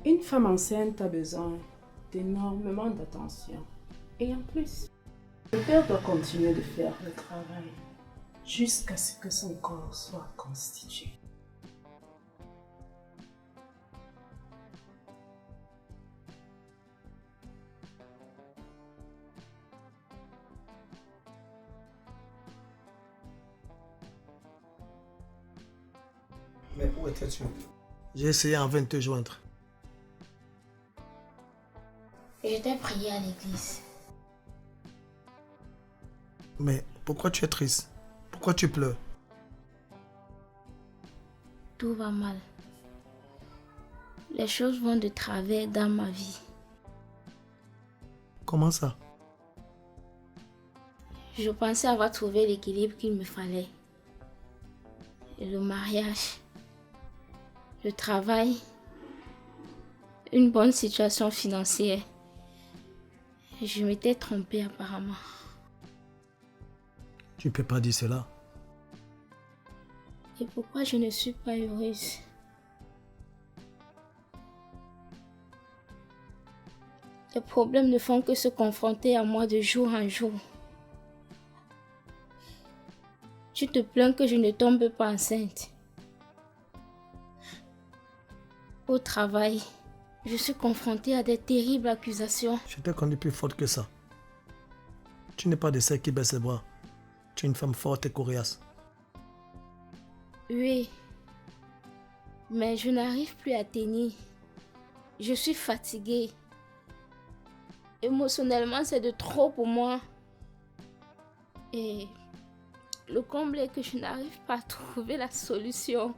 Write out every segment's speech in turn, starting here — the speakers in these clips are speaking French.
Une femme enceinte a besoin d'énormément d'attention. Et en plus, le père doit continuer de faire le travail jusqu'à ce que son corps soit constitué. Mais où étais-tu? J'ai essayé en vain de te joindre. J'étais prié à l'église. Mais pourquoi tu es triste? Pourquoi tu pleures? Tout va mal. Les choses vont de travers dans ma vie. Comment ça? Je pensais avoir trouvé l'équilibre qu'il me fallait. Le mariage, le travail, une bonne situation financière. Je m'étais trompée apparemment. Tu ne peux pas dire cela. Et pourquoi je ne suis pas heureuse? Les problèmes ne font que se confronter à moi de jour en jour. Tu te plains que je ne tombe pas enceinte. Au travail, je suis confrontée à des terribles accusations. Je t'ai connu plus forte que ça. Tu n'es pas de celle qui baisse les bras. Tu es une femme forte et coriace. Oui, mais je n'arrive plus à tenir. Je suis fatiguée. Émotionnellement, c'est de trop pour moi. Et le comble est que je n'arrive pas à trouver la solution.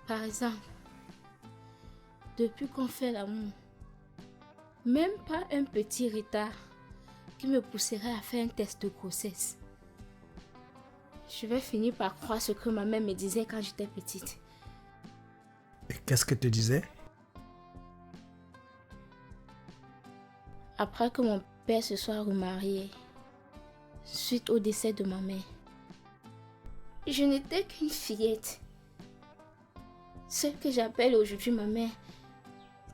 Par exemple, depuis qu'on fait l'amour, même pas un petit retard qui me pousserait à faire un test de grossesse. Je vais finir par croire ce que ma mère me disait quand j'étais petite. Et qu'est-ce qu'elle te disait? Après que mon père se soit remarié, suite au décès de ma mère, je n'étais qu'une fillette. Celle que j'appelle aujourd'hui ma mère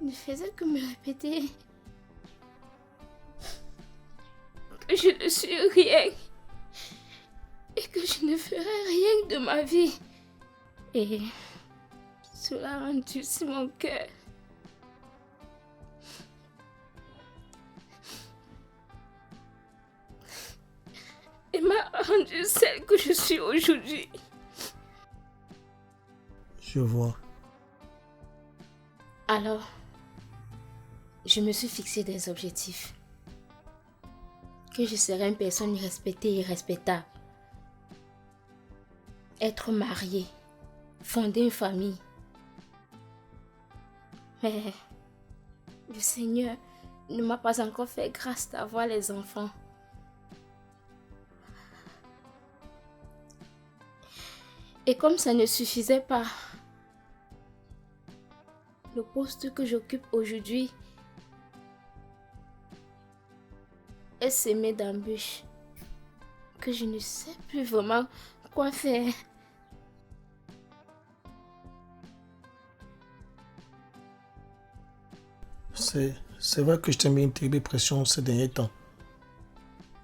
ne faisait que me répéter que je ne suis rien et que je ne ferai rien de ma vie. Et cela a endurci mon cœur. Et m'a rendu celle que je suis aujourd'hui. Je vois. Alors, je me suis fixé des objectifs. Que je serai une personne respectée et respectable. Être mariée. Fonder une famille. Mais le Seigneur ne m'a pas encore fait grâce d'avoir les enfants. Et comme ça ne suffisait pas, le poste que j'occupe aujourd'hui est semé d'embûches que je ne sais plus vraiment quoi faire. C'est vrai que je t'ai mis une terrible pression ces derniers temps.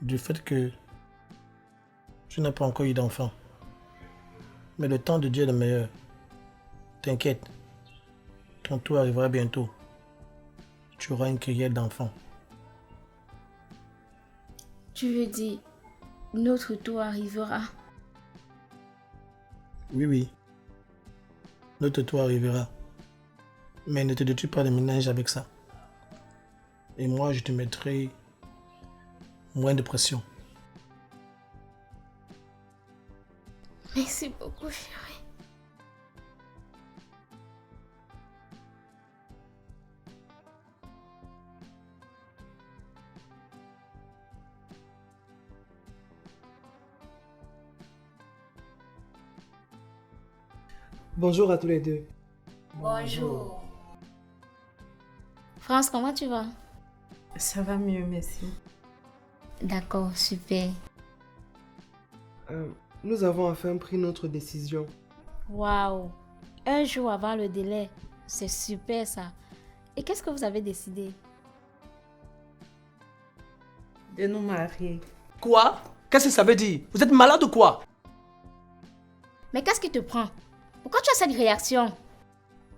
Du fait que tu n'as pas encore eu d'enfant. Mais le temps de Dieu est le meilleur. T'inquiète. Ton tour arrivera bientôt. Tu auras une criée d'enfants. Tu veux dire, notre tour arrivera. Oui. Notre tour arrivera. Mais ne te détruis pas le ménage avec ça. Et moi, je te mettrai moins de pression. Merci beaucoup, chérie. Bonjour à tous les deux. Bonjour. France, comment tu vas? Ça va mieux, merci. D'accord, super. Nous avons enfin pris notre décision. Waouh! Un jour avant le délai. C'est super ça. Et qu'est-ce que vous avez décidé? De nous marier. Quoi? Qu'est-ce que ça veut dire? Vous êtes malade ou quoi? Mais qu'est-ce qui te prend? Pourquoi tu as cette réaction?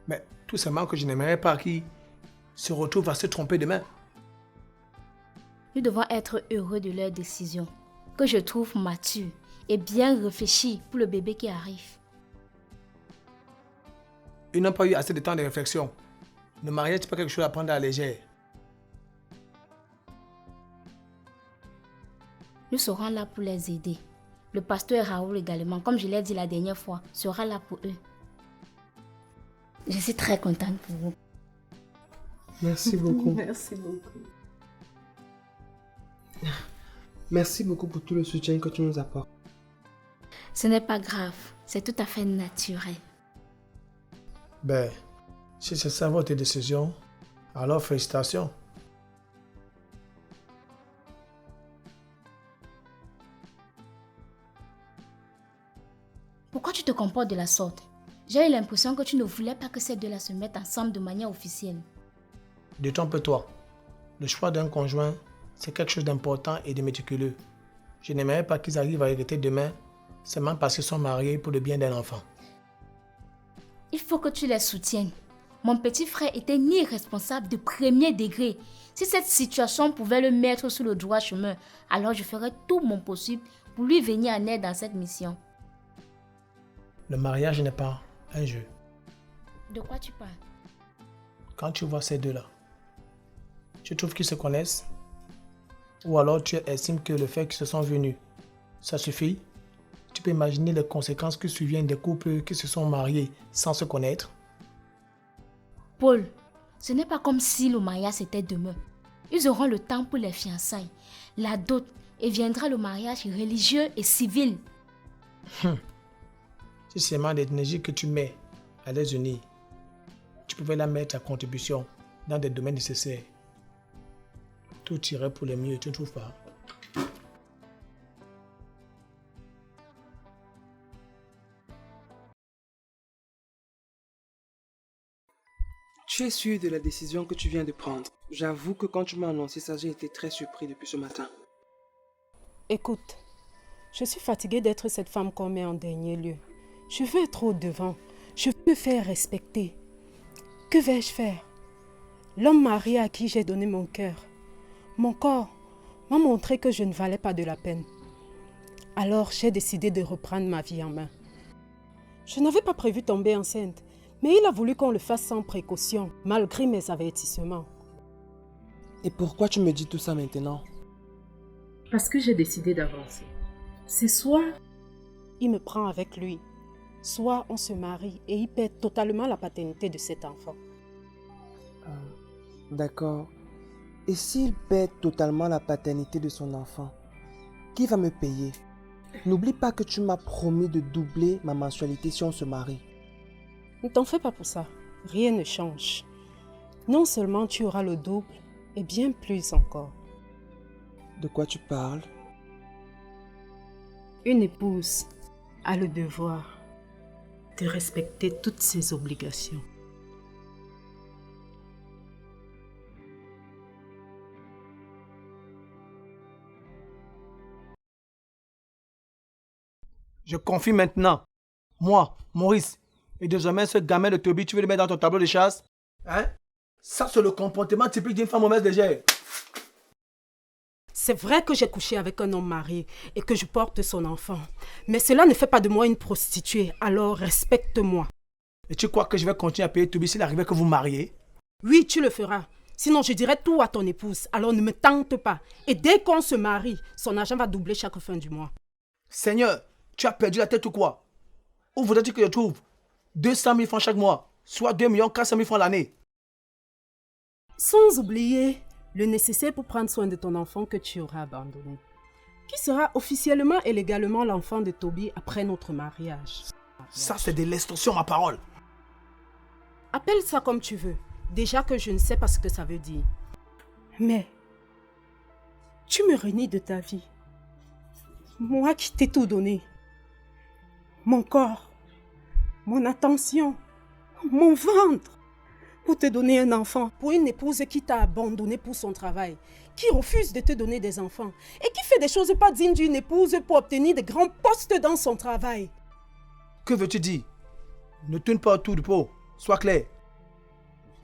Mais tout simplement que je n'aimerais pas qu'il se retrouve à se tromper demain. Nous devons être heureux de leur décision, que je trouve mature et bien réfléchie pour le bébé qui arrive. Ils n'ont pas eu assez de temps de réflexion. Le mariage, c'est pas quelque chose à prendre à la légère. Nous serons là pour les aider. Le pasteur Raoul également, comme je l'ai dit la dernière fois, sera là pour eux. Je suis très contente pour vous. Merci beaucoup. Merci beaucoup. Merci beaucoup pour tout le soutien que tu nous apportes. Ce n'est pas grave, c'est tout à fait naturel. Ben, si c'est ça votre décision, alors félicitations. Pourquoi tu te comportes de la sorte? J'ai eu l'impression que tu ne voulais pas que ces deux-là se mettent ensemble de manière officielle. Détrompe-toi. Le choix d'un conjoint, c'est quelque chose d'important et de méticuleux. Je n'aimerais pas qu'ils arrivent à hériter demain seulement parce qu'ils sont mariés pour le bien d'un enfant. Il faut que tu les soutiennes. Mon petit frère était ni irresponsable de premier degré. Si cette situation pouvait le mettre sur le droit chemin, alors je ferais tout mon possible pour lui venir en aide dans cette mission. Le mariage n'est pas un jeu. De quoi tu parles? Quand tu vois ces deux-là, tu trouves qu'ils se connaissent? Ou alors tu estimes que le fait qu'ils se sont venus, ça suffit? Tu peux imaginer les conséquences qui surviennent des couples qui se sont mariés sans se connaître? Paul, ce n'est pas comme si le mariage était demain. Ils auront le temps pour les fiançailles, la dot, et viendra le mariage religieux et civil. Si seulement l'énergie que tu mets à les unir, tu pouvais la mettre à contribution dans des domaines nécessaires, tout irait pour le mieux, tu ne trouves pas? Tu es sûr de la décision que tu viens de prendre? J'avoue que quand tu m'as annoncé ça, j'ai été très surpris depuis ce matin. Écoute, je suis fatiguée d'être cette femme qu'on met en dernier lieu. Je veux être au devant. Je veux me faire respecter. Que vais-je faire? L'homme marié à qui j'ai donné mon cœur, mon corps, m'a montré que je ne valais pas de la peine. Alors j'ai décidé de reprendre ma vie en main. Je n'avais pas prévu tomber enceinte, mais il a voulu qu'on le fasse sans précaution, malgré mes avertissements. Et pourquoi tu me dis tout ça maintenant? Parce que j'ai décidé d'avancer. C'est soit il me prend avec lui, soit on se marie et il perd totalement la paternité de cet enfant. D'accord. Et s'il perd totalement la paternité de son enfant, qui va me payer? N'oublie pas que tu m'as promis de doubler ma mensualité si on se marie. Ne t'en fais pas pour ça. Rien ne change. Non seulement tu auras le double, et bien plus encore. De quoi tu parles? Une épouse a le devoir de respecter toutes ses obligations. Je confie maintenant. Moi, Maurice, et désormais ce gamin de Toby, tu veux le mettre dans ton tableau de chasse? Hein? Ça, c'est le comportement typique d'une femme mauvaise légère. C'est vrai que j'ai couché avec un homme marié et que je porte son enfant. Mais cela ne fait pas de moi une prostituée, alors respecte-moi. Et tu crois que je vais continuer à payer Toby s'il arrivait que vous mariez? Oui, tu le feras. Sinon, je dirai tout à ton épouse. Alors ne me tente pas. Et dès qu'on se marie, son argent va doubler chaque fin du mois. Seigneur, tu as perdu la tête ou quoi? Où voudrais-tu que je trouve 200 000 francs chaque mois, soit 2 400 000 francs l'année? Sans oublier le nécessaire pour prendre soin de ton enfant que tu auras abandonné, qui sera officiellement et légalement l'enfant de Toby après notre mariage. Ça, c'est de l'extorsion, ma parole. Appelle ça comme tu veux. Déjà que je ne sais pas ce que ça veut dire. Mais, tu me renies de ta vie. Moi qui t'ai tout donné. Mon corps, mon attention, Mon ventre. Pour te donner un enfant. Pour une épouse qui t'a abandonné pour son travail. Qui refuse de te donner des enfants. Et qui fait des choses pas dignes d'une épouse pour obtenir de grands postes dans son travail. Que veux-tu dire? Ne tourne pas autour du pot. Sois clair.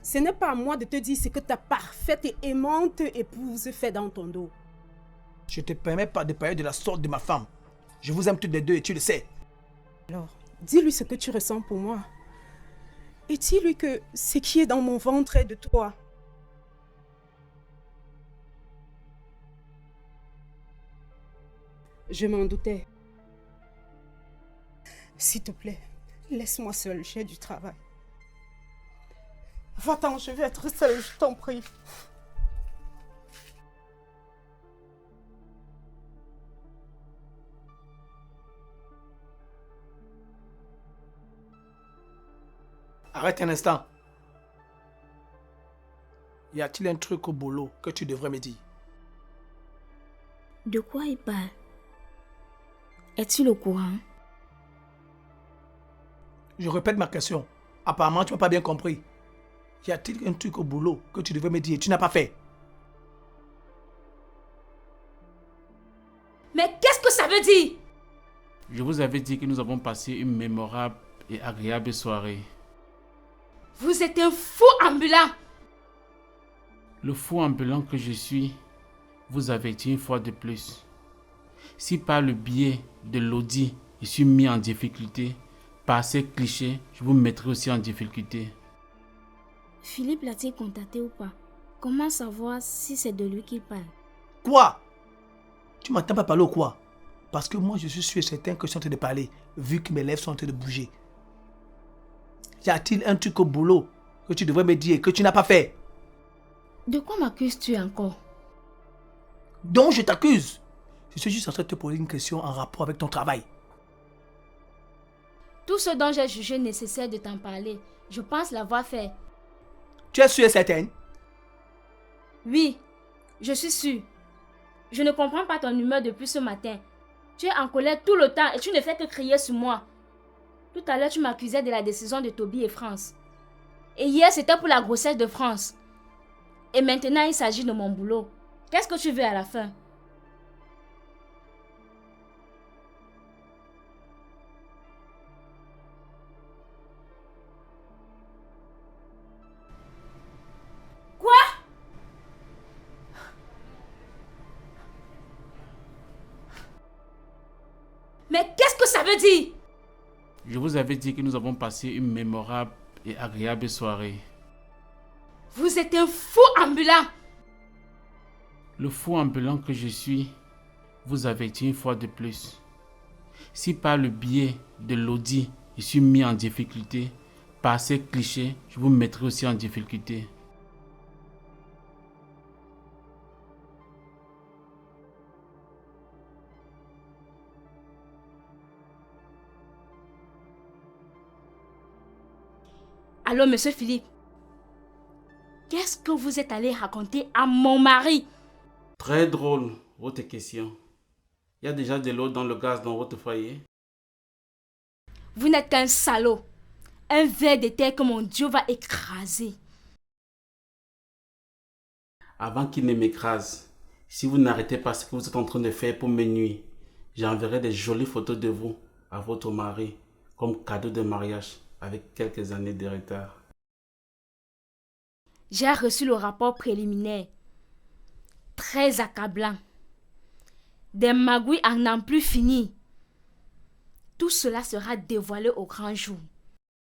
Ce n'est pas à moi de te dire ce que ta parfaite et aimante épouse fait dans ton dos. Je ne te permets pas de parler de la sorte de ma femme. Je vous aime toutes les deux et tu le sais. Alors, dis-lui ce que tu ressens pour moi. Et dis-lui que ce qui est dans mon ventre est de toi. Je m'en doutais. S'il te plaît, laisse-moi seule, j'ai du travail. Va-t'en, je vais être seule, je t'en prie. Arrête un instant. Y a-t-il un truc au boulot que tu devrais me dire? De quoi il parle? Es-tu au courant? Je répète ma question. Apparemment, tu n'as pas bien compris. Y a-t-il un truc au boulot que tu devrais me dire et tu n'as pas fait? Mais qu'est-ce que ça veut dire? Je vous avais dit que nous avons passé une mémorable et agréable soirée. Vous êtes un fou ambulant. Le fou ambulant que je suis vous avertit une fois de plus. Si par le biais de l'audit, je suis mis en difficulté, par ces clichés, je vous mettrai aussi en difficulté. Philippe l'a-t-il contacté ou pas? Comment savoir si c'est de lui qu'il parle? Quoi? Tu m'entends pas parler ou quoi? Parce que moi, je suis sûr et certain que je suis en train de parler, vu que mes lèvres sont en train de bouger. Y a-t-il un truc au boulot que tu devrais me dire et que tu n'as pas fait? De quoi m'accuses-tu encore? Donc je t'accuse. Je suis juste en train de te poser une question en rapport avec ton travail. Tout ce dont j'ai jugé nécessaire de t'en parler, je pense l'avoir fait. Tu es sûre et certaine? Oui, je suis sûre. Je ne comprends pas ton humeur depuis ce matin. Tu es en colère tout le temps et tu ne fais que crier sur moi. Tout à l'heure, tu m'accusais de la décision de Toby et France. Et hier, c'était pour la grossesse de France. Et maintenant, il s'agit de mon boulot. Qu'est-ce que tu veux à la fin? Quoi? Mais qu'est-ce que ça veut dire? Je vous avais dit que nous avons passé une mémorable et agréable soirée. Vous êtes un fou ambulant. Le fou ambulant que je suis vous avertit une fois de plus. Si par le biais de l'audit, je suis mis en difficulté, par ces clichés, je vous mettrai aussi en difficulté. Allô, monsieur Philippe. Qu'est-ce que vous êtes allé raconter à mon mari? Très drôle, votre question. Il y a déjà de l'eau dans le gaz dans votre foyer? Vous n'êtes qu'un salaud. Un ver de terre que mon Dieu va écraser. Avant qu'il ne m'écrase, si vous n'arrêtez pas ce que vous êtes en train de faire pour mes nuits, j'enverrai des jolies photos de vous à votre mari comme cadeau de mariage avec quelques années de retard. J'ai reçu le rapport préliminaire. Très accablant. Des magouilles à n'en plus finir. Tout cela sera dévoilé au grand jour.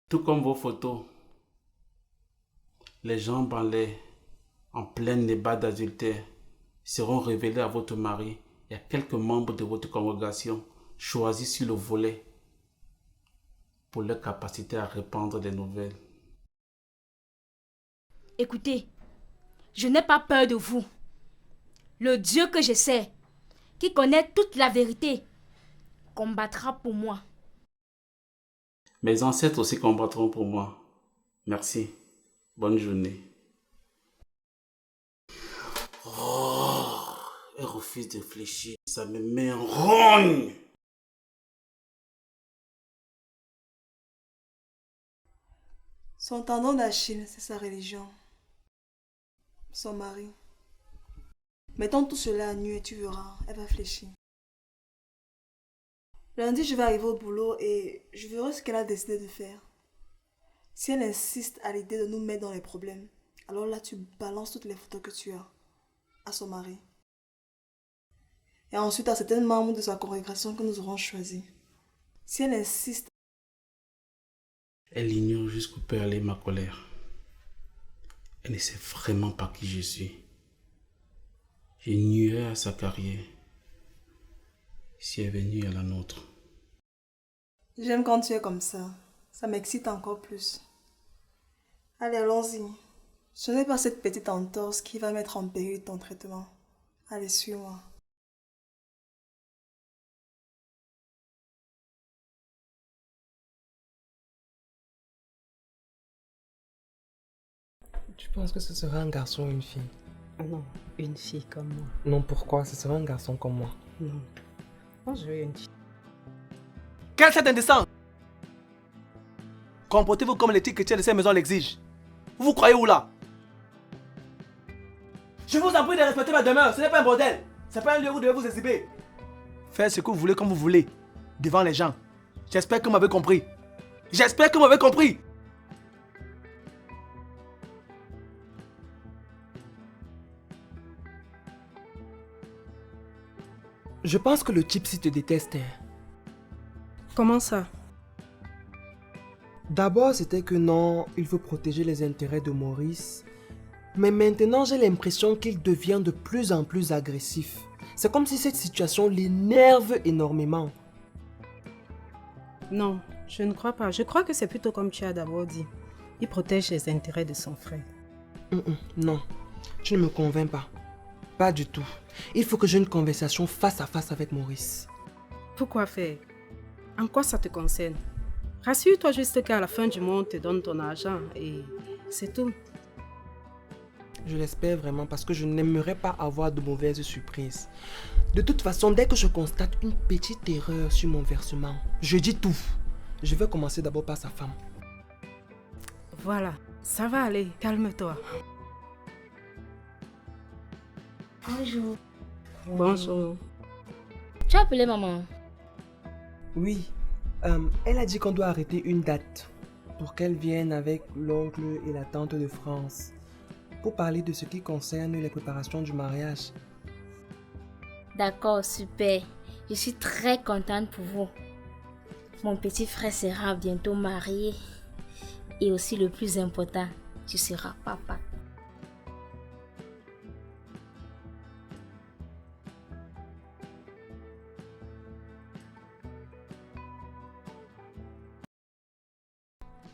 Tout comme vos photos. Les jambes en l'air, en plein débat d'adultère, seront révélées à votre mari et à quelques membres de votre congrégation choisis sur le volet pour leur capacité à répandre des nouvelles. Écoutez, je n'ai pas peur de vous. Le Dieu que je sais, qui connaît toute la vérité, combattra pour moi. Mes ancêtres aussi combattront pour moi. Merci. Bonne journée. Oh, elle refuse de fléchir. Ça me met en rogne. Son tendon d'Achille, c'est sa religion. Son mari. Mettons tout cela à nu et tu verras, elle va fléchir. Lundi, je vais arriver au boulot et je verrai ce qu'elle a décidé de faire. Si elle insiste à l'idée de nous mettre dans les problèmes, alors là, tu balances toutes les photos que tu as à son mari. Et ensuite à certains membres de sa congrégation que nous aurons choisis. Si elle insiste... Elle ignore jusqu'où peut aller ma colère. Elle ne sait vraiment pas qui je suis. Je nuirais à sa carrière si elle venait à la nôtre. J'aime quand tu es comme ça. Ça m'excite encore plus. Allez, allons-y. Ce n'est pas cette petite entorse qui va mettre en péril ton traitement. Allez, suis-moi. Tu penses que ce sera un garçon ou une fille? Non, une fille comme moi. Non, pourquoi? Ce sera un garçon comme moi. Non. Moi, je veux une fille. Quelle cette indécence? Comportez-vous comme l'éthique chrétienne de cette maison l'exige. Vous vous croyez où là? Je vous en prie de respecter ma demeure, ce n'est pas un bordel. C'est pas un lieu où vous devez vous exhiber. Faites ce que vous voulez comme vous voulez, devant les gens. J'espère que vous m'avez compris. J'espère que vous m'avez compris. Je pense que le type-ci te déteste. Comment ça? D'abord, c'était que non, il veut protéger les intérêts de Maurice. Mais maintenant, j'ai l'impression qu'il devient de plus en plus agressif. C'est comme si cette situation l'énerve énormément. Non, je ne crois pas. Je crois que c'est plutôt comme tu as d'abord dit. Il protège les intérêts de son frère. Non, tu ne me convaincs pas. Pas du tout. Il faut que j'ai une conversation face à face avec Maurice. Pourquoi faire? En quoi ça te concerne? Rassure-toi juste qu'à la fin du mois, on te donne ton argent et c'est tout. Je l'espère vraiment parce que je n'aimerais pas avoir de mauvaises surprises. De toute façon, dès que je constate une petite erreur sur mon versement, je dis tout. Je vais commencer d'abord par sa femme. Voilà, ça va aller, calme-toi. Bonjour. Bonjour. Tu as appelé maman? Oui, elle a dit qu'on doit arrêter une date pour qu'elle vienne avec l'oncle et la tante de France pour parler de ce qui concerne les préparations du mariage. D'accord, super. Je suis très contente pour vous. Mon petit frère sera bientôt marié. Et aussi le plus important, tu seras papa.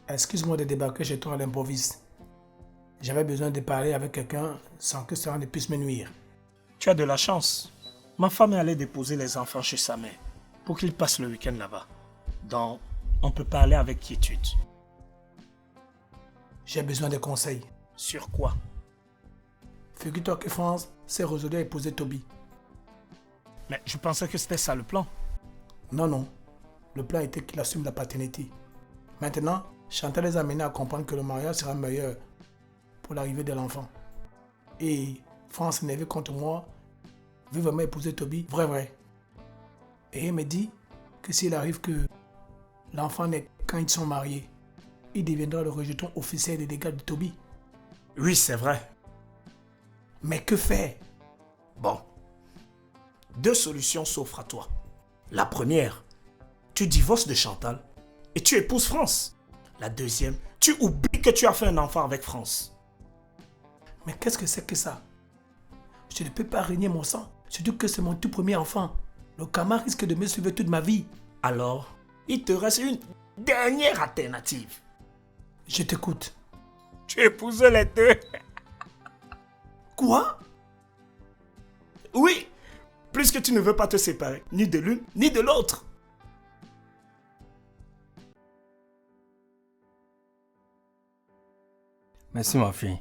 Excuse-moi de débarquer chez toi à l'improviste. J'avais besoin de parler avec quelqu'un sans que cela ne puisse me nuire. Tu as de la chance. Ma femme est allée déposer les enfants chez sa mère pour qu'ils passent le week-end là-bas. Donc, on peut parler avec quiétude. J'ai besoin de conseils. Sur quoi? Figure-toi que France s'est résolue à épouser Toby. Mais je pensais que c'était ça le plan. Non. Le plan était qu'il assume la paternité. Maintenant, Chantal les a amenés à comprendre que le mariage sera meilleur pour l'arrivée de l'enfant. Et France, énervée contre moi, veut vraiment épouser Toby, vrai. Et elle me dit que s'il arrive que l'enfant naît quand ils sont mariés, il deviendra le rejeton officiel des dégâts de Toby. Oui, c'est vrai. Mais que faire? Bon. 2 solutions s'offrent à toi. La première, tu divorces de Chantal et tu épouses France. La deuxième, tu oublies que tu as fait un enfant avec France. Mais qu'est-ce que c'est que ça? Je ne peux pas régner mon sang, surtout que c'est mon tout premier enfant. Le karma risque de me suivre toute ma vie. Alors, il te reste une dernière alternative. Je t'écoute. Tu épouses les deux. Quoi? Oui, puisque tu ne veux pas te séparer, ni de l'une, ni de l'autre. Merci ma fille.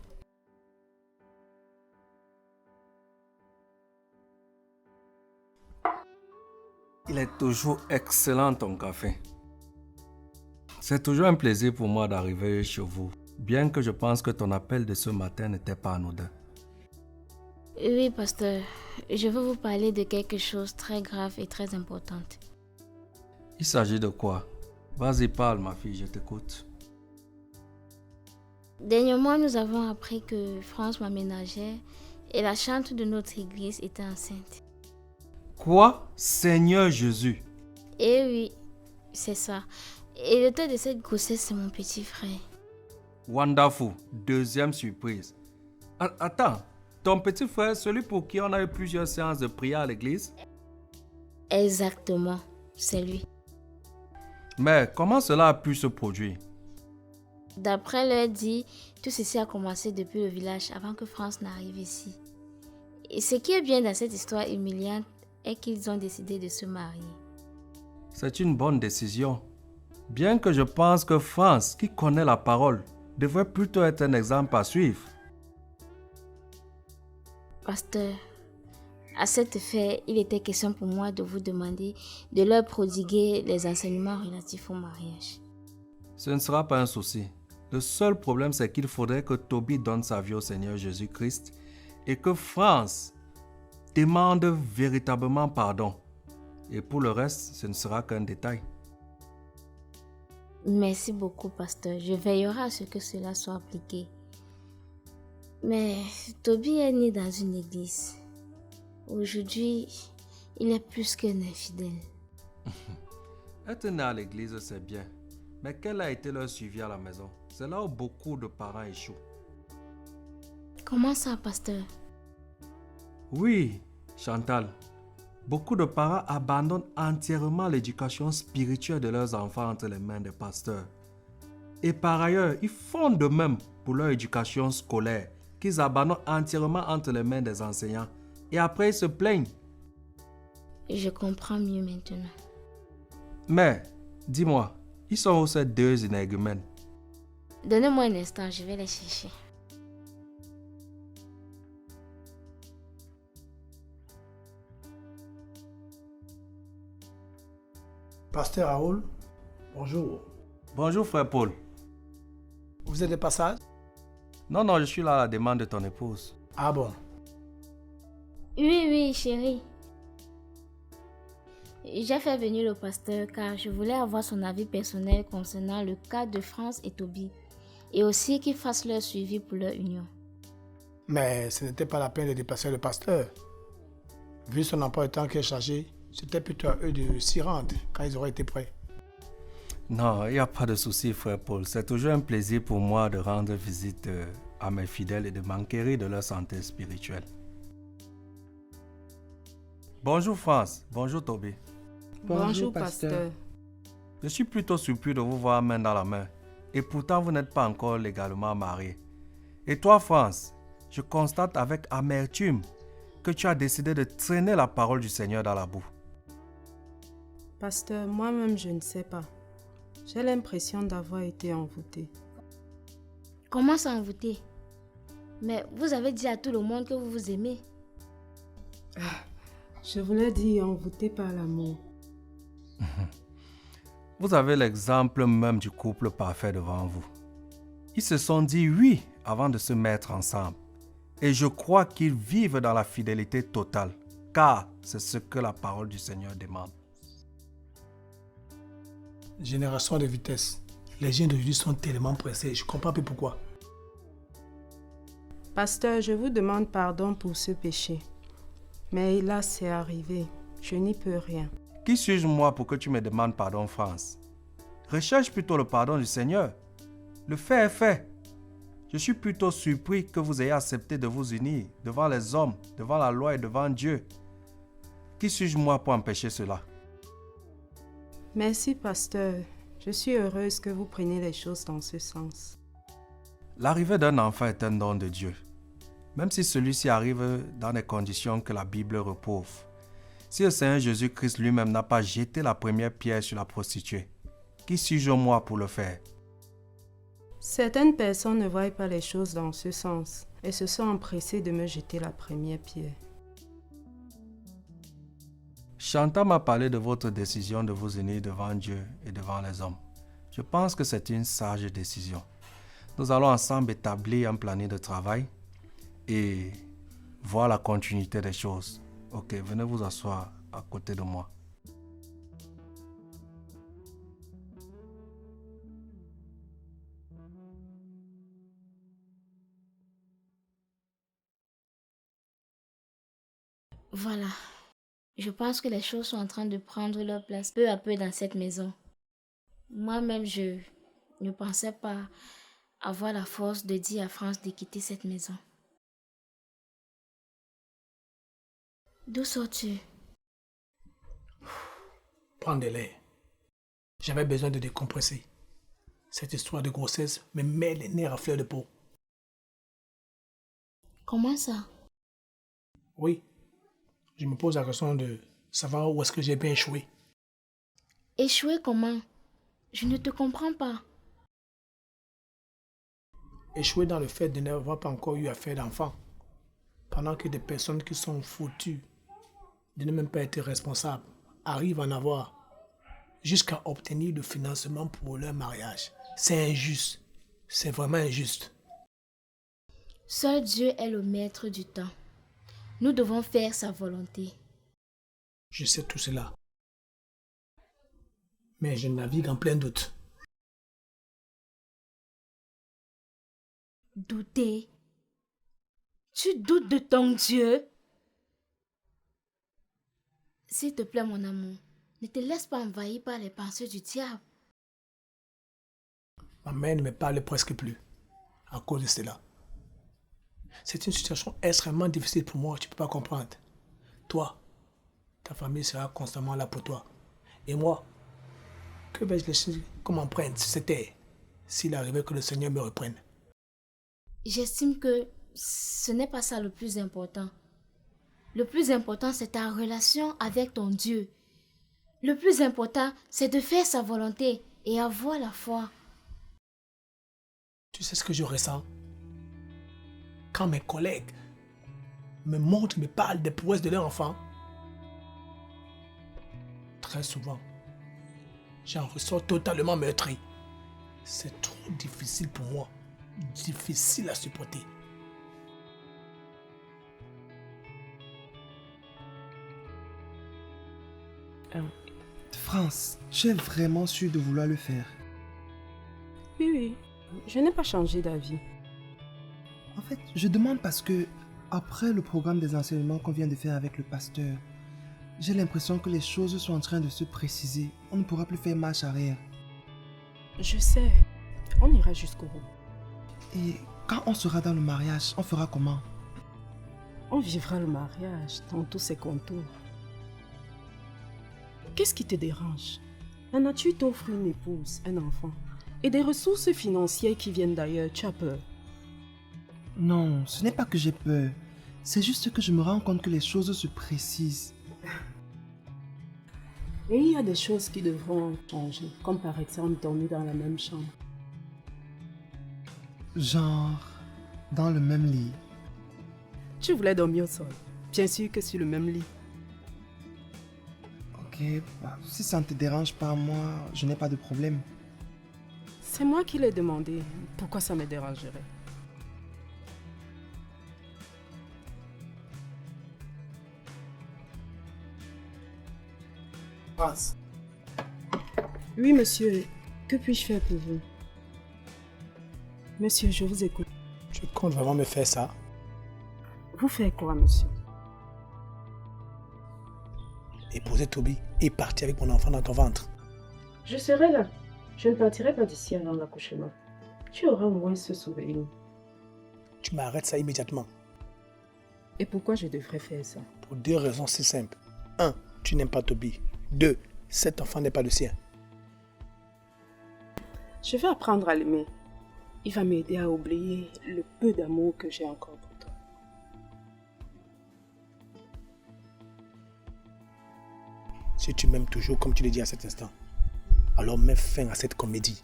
Il est toujours excellent ton café. C'est toujours un plaisir pour moi d'arriver chez vous Bien que je pense que ton appel de ce matin n'était pas anodin. Oui, pasteur. Je veux vous parler de quelque chose de très grave et très important. Il s'agit de quoi? Vas-y, parle, ma fille, je t'écoute. Dernièrement, nous avons appris que France, ma ménagère, et la chante de notre église était enceinte. Quoi? Seigneur Jésus! Eh oui, c'est ça. Et l'auteur de cette grossesse, c'est mon petit frère. Wonderful. Deuxième surprise. Attends, ton petit frère, celui pour qui on a eu plusieurs séances de prière à l'église? Exactement, c'est lui. Mais comment cela a pu se produire? D'après leur dit, tout ceci a commencé depuis le village avant que France n'arrive ici. Et ce qui est bien dans cette histoire humiliante est qu'ils ont décidé de se marier. C'est une bonne décision. Bien que je pense que France, qui connaît la parole, devrait plutôt être un exemple à suivre. Pasteur, à cet effet, il était question pour moi de vous demander de leur prodiguer les enseignements relatifs au mariage. Ce ne sera pas un souci. Le seul problème, c'est qu'il faudrait que Toby donne sa vie au Seigneur Jésus-Christ et que France demande véritablement pardon. Et pour le reste, ce ne sera qu'un détail. Merci beaucoup, pasteur. Je veillerai à ce que cela soit appliqué. Mais Toby est né dans une église. Aujourd'hui, il est plus qu'un infidèle. Être né à l'église, c'est bien. Mais quel a été leur suivi à la maison? C'est là où beaucoup de parents échouent. Comment ça, pasteur? Oui, Chantal. Beaucoup de parents abandonnent entièrement l'éducation spirituelle de leurs enfants entre les mains des pasteurs. Et par ailleurs, ils font de même pour leur éducation scolaire, qu'ils abandonnent entièrement entre les mains des enseignants. Et après, ils se plaignent. Je comprends mieux maintenant. Mais, dis-moi, ils sont où ces deux énergumènes? Donnez-moi un instant, je vais les chercher. Pasteur Raoul, bonjour. Bonjour frère Paul. Vous êtes de passage? Non, je suis là à la demande de ton épouse. Ah bon? Oui, chérie. J'ai fait venir le pasteur car je voulais avoir son avis personnel concernant le cas de France et Toby et aussi qu'ils fassent leur suivi pour leur union. Mais ce n'était pas la peine de dépasser le pasteur. Vu son emploi de temps qui est chargé, c'était plutôt à eux de s'y rendre quand ils auraient été prêts. Non, il n'y a pas de souci, frère Paul. C'est toujours un plaisir pour moi de rendre visite à mes fidèles et de m'enquérir de leur santé spirituelle. Bonjour France, bonjour Toby. Bonjour, pasteur. Je suis plutôt surpris de vous voir main dans la main. Et pourtant, vous n'êtes pas encore légalement mariés. Et toi, France, je constate avec amertume que tu as décidé de traîner la parole du Seigneur dans la boue. Pasteur, moi-même, je ne sais pas. J'ai l'impression d'avoir été envoûtée. Comment ça envoûter? Mais vous avez dit à tout le monde que vous vous aimez. Je voulais dire envoûtée par l'amour. Vous avez l'exemple même du couple parfait devant vous. Ils se sont dit oui avant de se mettre ensemble. Et je crois qu'ils vivent dans la fidélité totale, car c'est ce que la parole du Seigneur demande. Génération de vitesse. Les gens d'aujourd'hui sont tellement pressés, je comprends plus pourquoi. Pasteur, je vous demande pardon pour ce péché. Mais là, c'est arrivé. Je n'y peux rien. Qui suis-je moi pour que tu me demandes pardon, France? Recherche plutôt le pardon du Seigneur. Le fait est fait. Je suis plutôt surpris que vous ayez accepté de vous unir devant les hommes, devant la loi et devant Dieu. Qui suis-je moi pour empêcher cela? Merci, pasteur. Je suis heureuse que vous preniez les choses dans ce sens. L'arrivée d'un enfant est un don de Dieu. Même si celui-ci arrive dans des conditions que la Bible reprouve. Si le Seigneur Jésus-Christ lui-même n'a pas jeté la première pierre sur la prostituée, qui suis-je moi pour le faire? Certaines personnes ne voient pas les choses dans ce sens et se sont empressées de me jeter la première pierre. Chantal m'a parlé de votre décision de vous unir devant Dieu et devant les hommes. Je pense que c'est une sage décision. Nous allons ensemble établir un planning de travail et voir la continuité des choses. Ok, venez vous asseoir à côté de moi. Voilà. Je pense que les choses sont en train de prendre leur place peu à peu dans cette maison. Moi-même, je ne pensais pas avoir la force de dire à France de quitter cette maison. D'où sors-tu? Prends de l'air. J'avais besoin de décompresser. Cette histoire de grossesse me met les nerfs à fleur de peau. Comment ça? Oui, je me pose la question de savoir où est-ce que j'ai bien échoué. Échouer comment? Je ne te comprends pas. Échoué dans le fait de n'avoir pas encore eu affaire d'enfant. Pendant que des personnes qui sont foutues de ne même pas être responsables arrivent à en avoir jusqu'à obtenir le financement pour leur mariage. C'est injuste. C'est vraiment injuste. Seul Dieu est le maître du temps. Nous devons faire sa volonté. Je sais tout cela. Mais je navigue en plein doute. Douter? Tu doutes de ton Dieu? S'il te plaît, mon amour, ne te laisse pas envahir par les pensées du diable. Ma mère ne me parle presque plus à cause de cela. C'est une situation extrêmement difficile pour moi, tu ne peux pas comprendre. Toi, ta famille sera constamment là pour toi. Et moi, que vais-je laisser comme empreinte sur cette terre s'il arrivait que le Seigneur me reprenne? J'estime que ce n'est pas ça le plus important. Le plus important, c'est ta relation avec ton Dieu. Le plus important, c'est de faire sa volonté et avoir la foi. Tu sais ce que je ressens? Quand mes collègues me parlent des prouesses de leur enfant, très souvent, j'en ressors totalement meurtri. C'est trop difficile pour moi. Difficile à supporter. France, tu es vraiment sûr de vouloir le faire? Oui, je n'ai pas changé d'avis. En fait, je demande parce que, après le programme des enseignements qu'on vient de faire avec le pasteur, j'ai l'impression que les choses sont en train de se préciser. On ne pourra plus faire marche arrière. Je sais, on ira jusqu'au bout. Et quand on sera dans le mariage, on fera comment? On vivra le mariage dans tous ses contours. Qu'est-ce qui te dérange? La nature t'offre une épouse, un enfant, et des ressources financières qui viennent d'ailleurs, tu as peur. Non, ce n'est pas que j'ai peur. C'est juste que je me rends compte que les choses se précisent. Et il y a des choses qui devront changer, comme par exemple dormir dans la même chambre. Genre, dans le même lit. Tu voulais dormir au sol, bien sûr que sur le même lit. Ok, si ça ne te dérange pas, moi, je n'ai pas de problème. C'est moi qui l'ai demandé. Pourquoi ça me dérangerait? France. Oui, monsieur. Que puis-je faire pour vous? Monsieur, je vous écoute. Tu comptes vraiment me faire ça? Vous faites quoi, monsieur? Épouser Toby et partir avec mon enfant dans ton ventre. Je serai là. Je ne partirai pas d'ici avant l'accouchement. Tu auras au moins ce souvenir. Tu m'arrêtes ça immédiatement. Et pourquoi je devrais faire ça? Pour deux raisons si simples. 1. Tu n'aimes pas Toby. 2. Cet enfant n'est pas le sien. Je vais apprendre à l'aimer. Il va m'aider à oublier le peu d'amour que j'ai encore pour toi. Si tu m'aimes toujours comme tu le dis à cet instant, alors mets fin à cette comédie.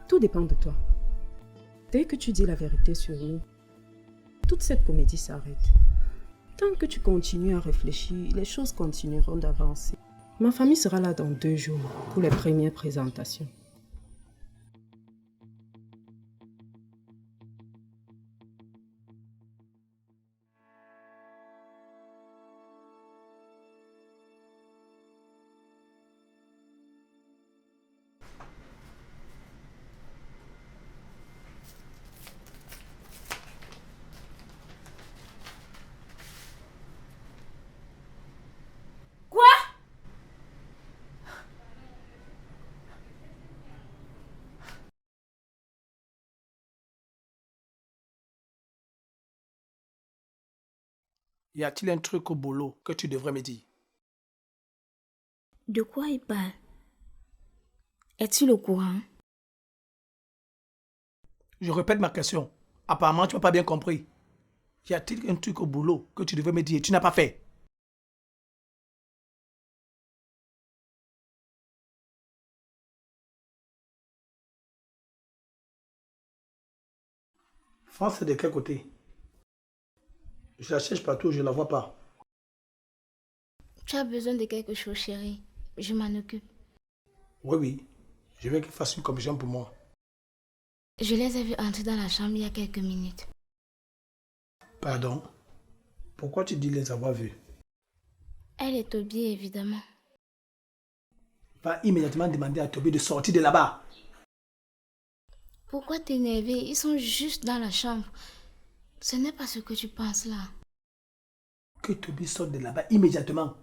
Tout dépend de toi. Dès que tu dis la vérité sur nous, toute cette comédie s'arrête. Tant que tu continues à réfléchir, les choses continueront d'avancer. Ma famille sera là dans 2 jours pour les premières présentations. Y a-t-il un truc au boulot que tu devrais me dire? De quoi il parle? Es-tu au courant? Je répète ma question. Apparemment, tu m'as pas bien compris. Y a-t-il un truc au boulot que tu devrais me dire? Tu n'as pas fait. France, c'est de quel côté? Je la cherche partout, je ne la vois pas. Tu as besoin de quelque chose, chérie. Je m'en occupe. Oui, oui. Je veux qu'elle fasse une commission pour moi. Je les ai vus entrer dans la chambre il y a quelques minutes. Pardon? Pourquoi tu dis les avoir vus? Elle est Toby, évidemment. Va immédiatement demander à Toby de sortir de là-bas. Pourquoi t'énerver? Ils sont juste dans la chambre. Ce n'est pas ce que tu penses là. Que Toby sorte de là-bas immédiatement.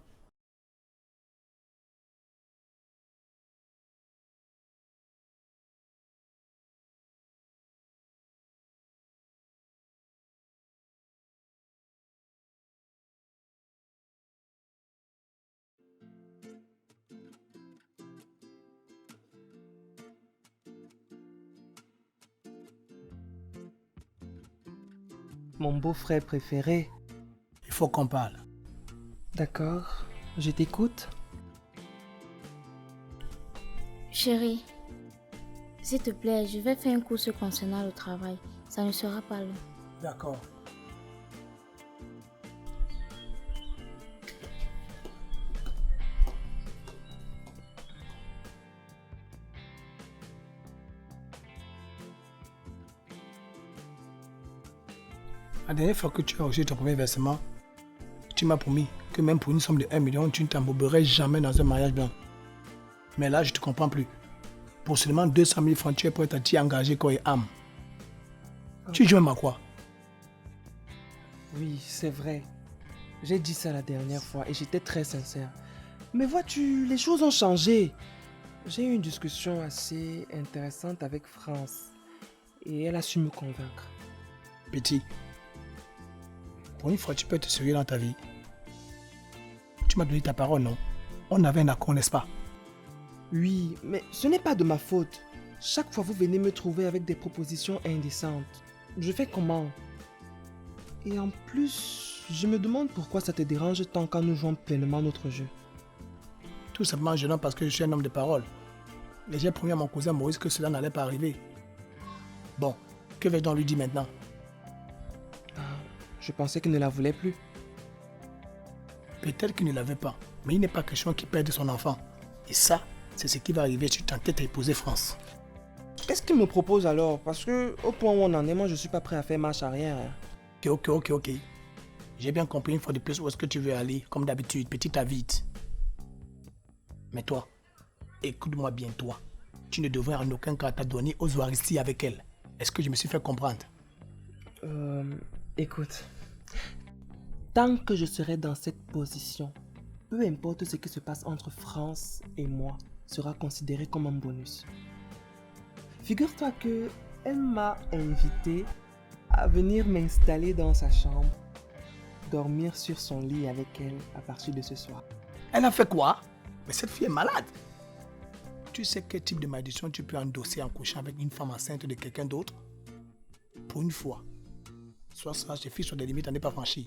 Mon beau-frère préféré. Il faut qu'on parle. D'accord, je t'écoute. Chérie, s'il te plaît, je vais faire un cours concernant le travail. Ça ne sera pas long. D'accord. La dernière fois que tu as reçu ton premier versement, tu m'as promis que même pour une somme de 1 million, tu ne t'embourberais jamais dans un mariage blanc. Mais là, je ne te comprends plus. Pour seulement 200 000 francs, tu es prêt à t'y engager corps et âme. Tu joues même à quoi? Oui, c'est vrai. J'ai dit ça la dernière fois et j'étais très sincère. Mais vois-tu, les choses ont changé. J'ai eu une discussion assez intéressante avec France et elle a su me convaincre. Petit, pour une fois, tu peux être sérieux dans ta vie. Tu m'as donné ta parole, non? On avait un accord, n'est-ce pas? Oui, mais ce n'est pas de ma faute. Chaque fois, vous venez me trouver avec des propositions indécentes. Je fais comment? Et en plus, je me demande pourquoi ça te dérange tant quand nous jouons pleinement notre jeu. Tout simplement gênant parce que je suis un homme de parole. Et j'ai promis à mon cousin Maurice que cela n'allait pas arriver. Bon, que vais-je donc lui dire maintenant? Je pensais qu'il ne la voulait plus. Peut-être qu'il ne l'avait pas, mais il n'est pas question qu'il perde son enfant. Et ça, c'est ce qui va arriver si tu t'entêtes à épouser France. Qu'est-ce qu'il me propose alors? Parce que au point où on en est, moi je suis pas prêt à faire marche arrière. Ok. J'ai bien compris une fois de plus où est-ce que tu veux aller, comme d'habitude, petit à vite. Mais toi, écoute-moi bien toi. Tu ne devrais en aucun cas t'adonner aux Ouaristis avec elle. Est-ce que je me suis fait comprendre? Écoute, tant que je serai dans cette position, peu importe ce qui se passe entre France et moi, sera considéré comme un bonus. Figure-toi que elle m'a invité à venir m'installer dans sa chambre, dormir sur son lit avec elle à partir de ce soir. Elle a fait quoi? Mais cette fille est malade. Tu sais quel type de malédiction tu peux endosser en couchant avec une femme enceinte de quelqu'un d'autre? Pour une fois, sois sage et fiche sur des limites à ne pas franchir.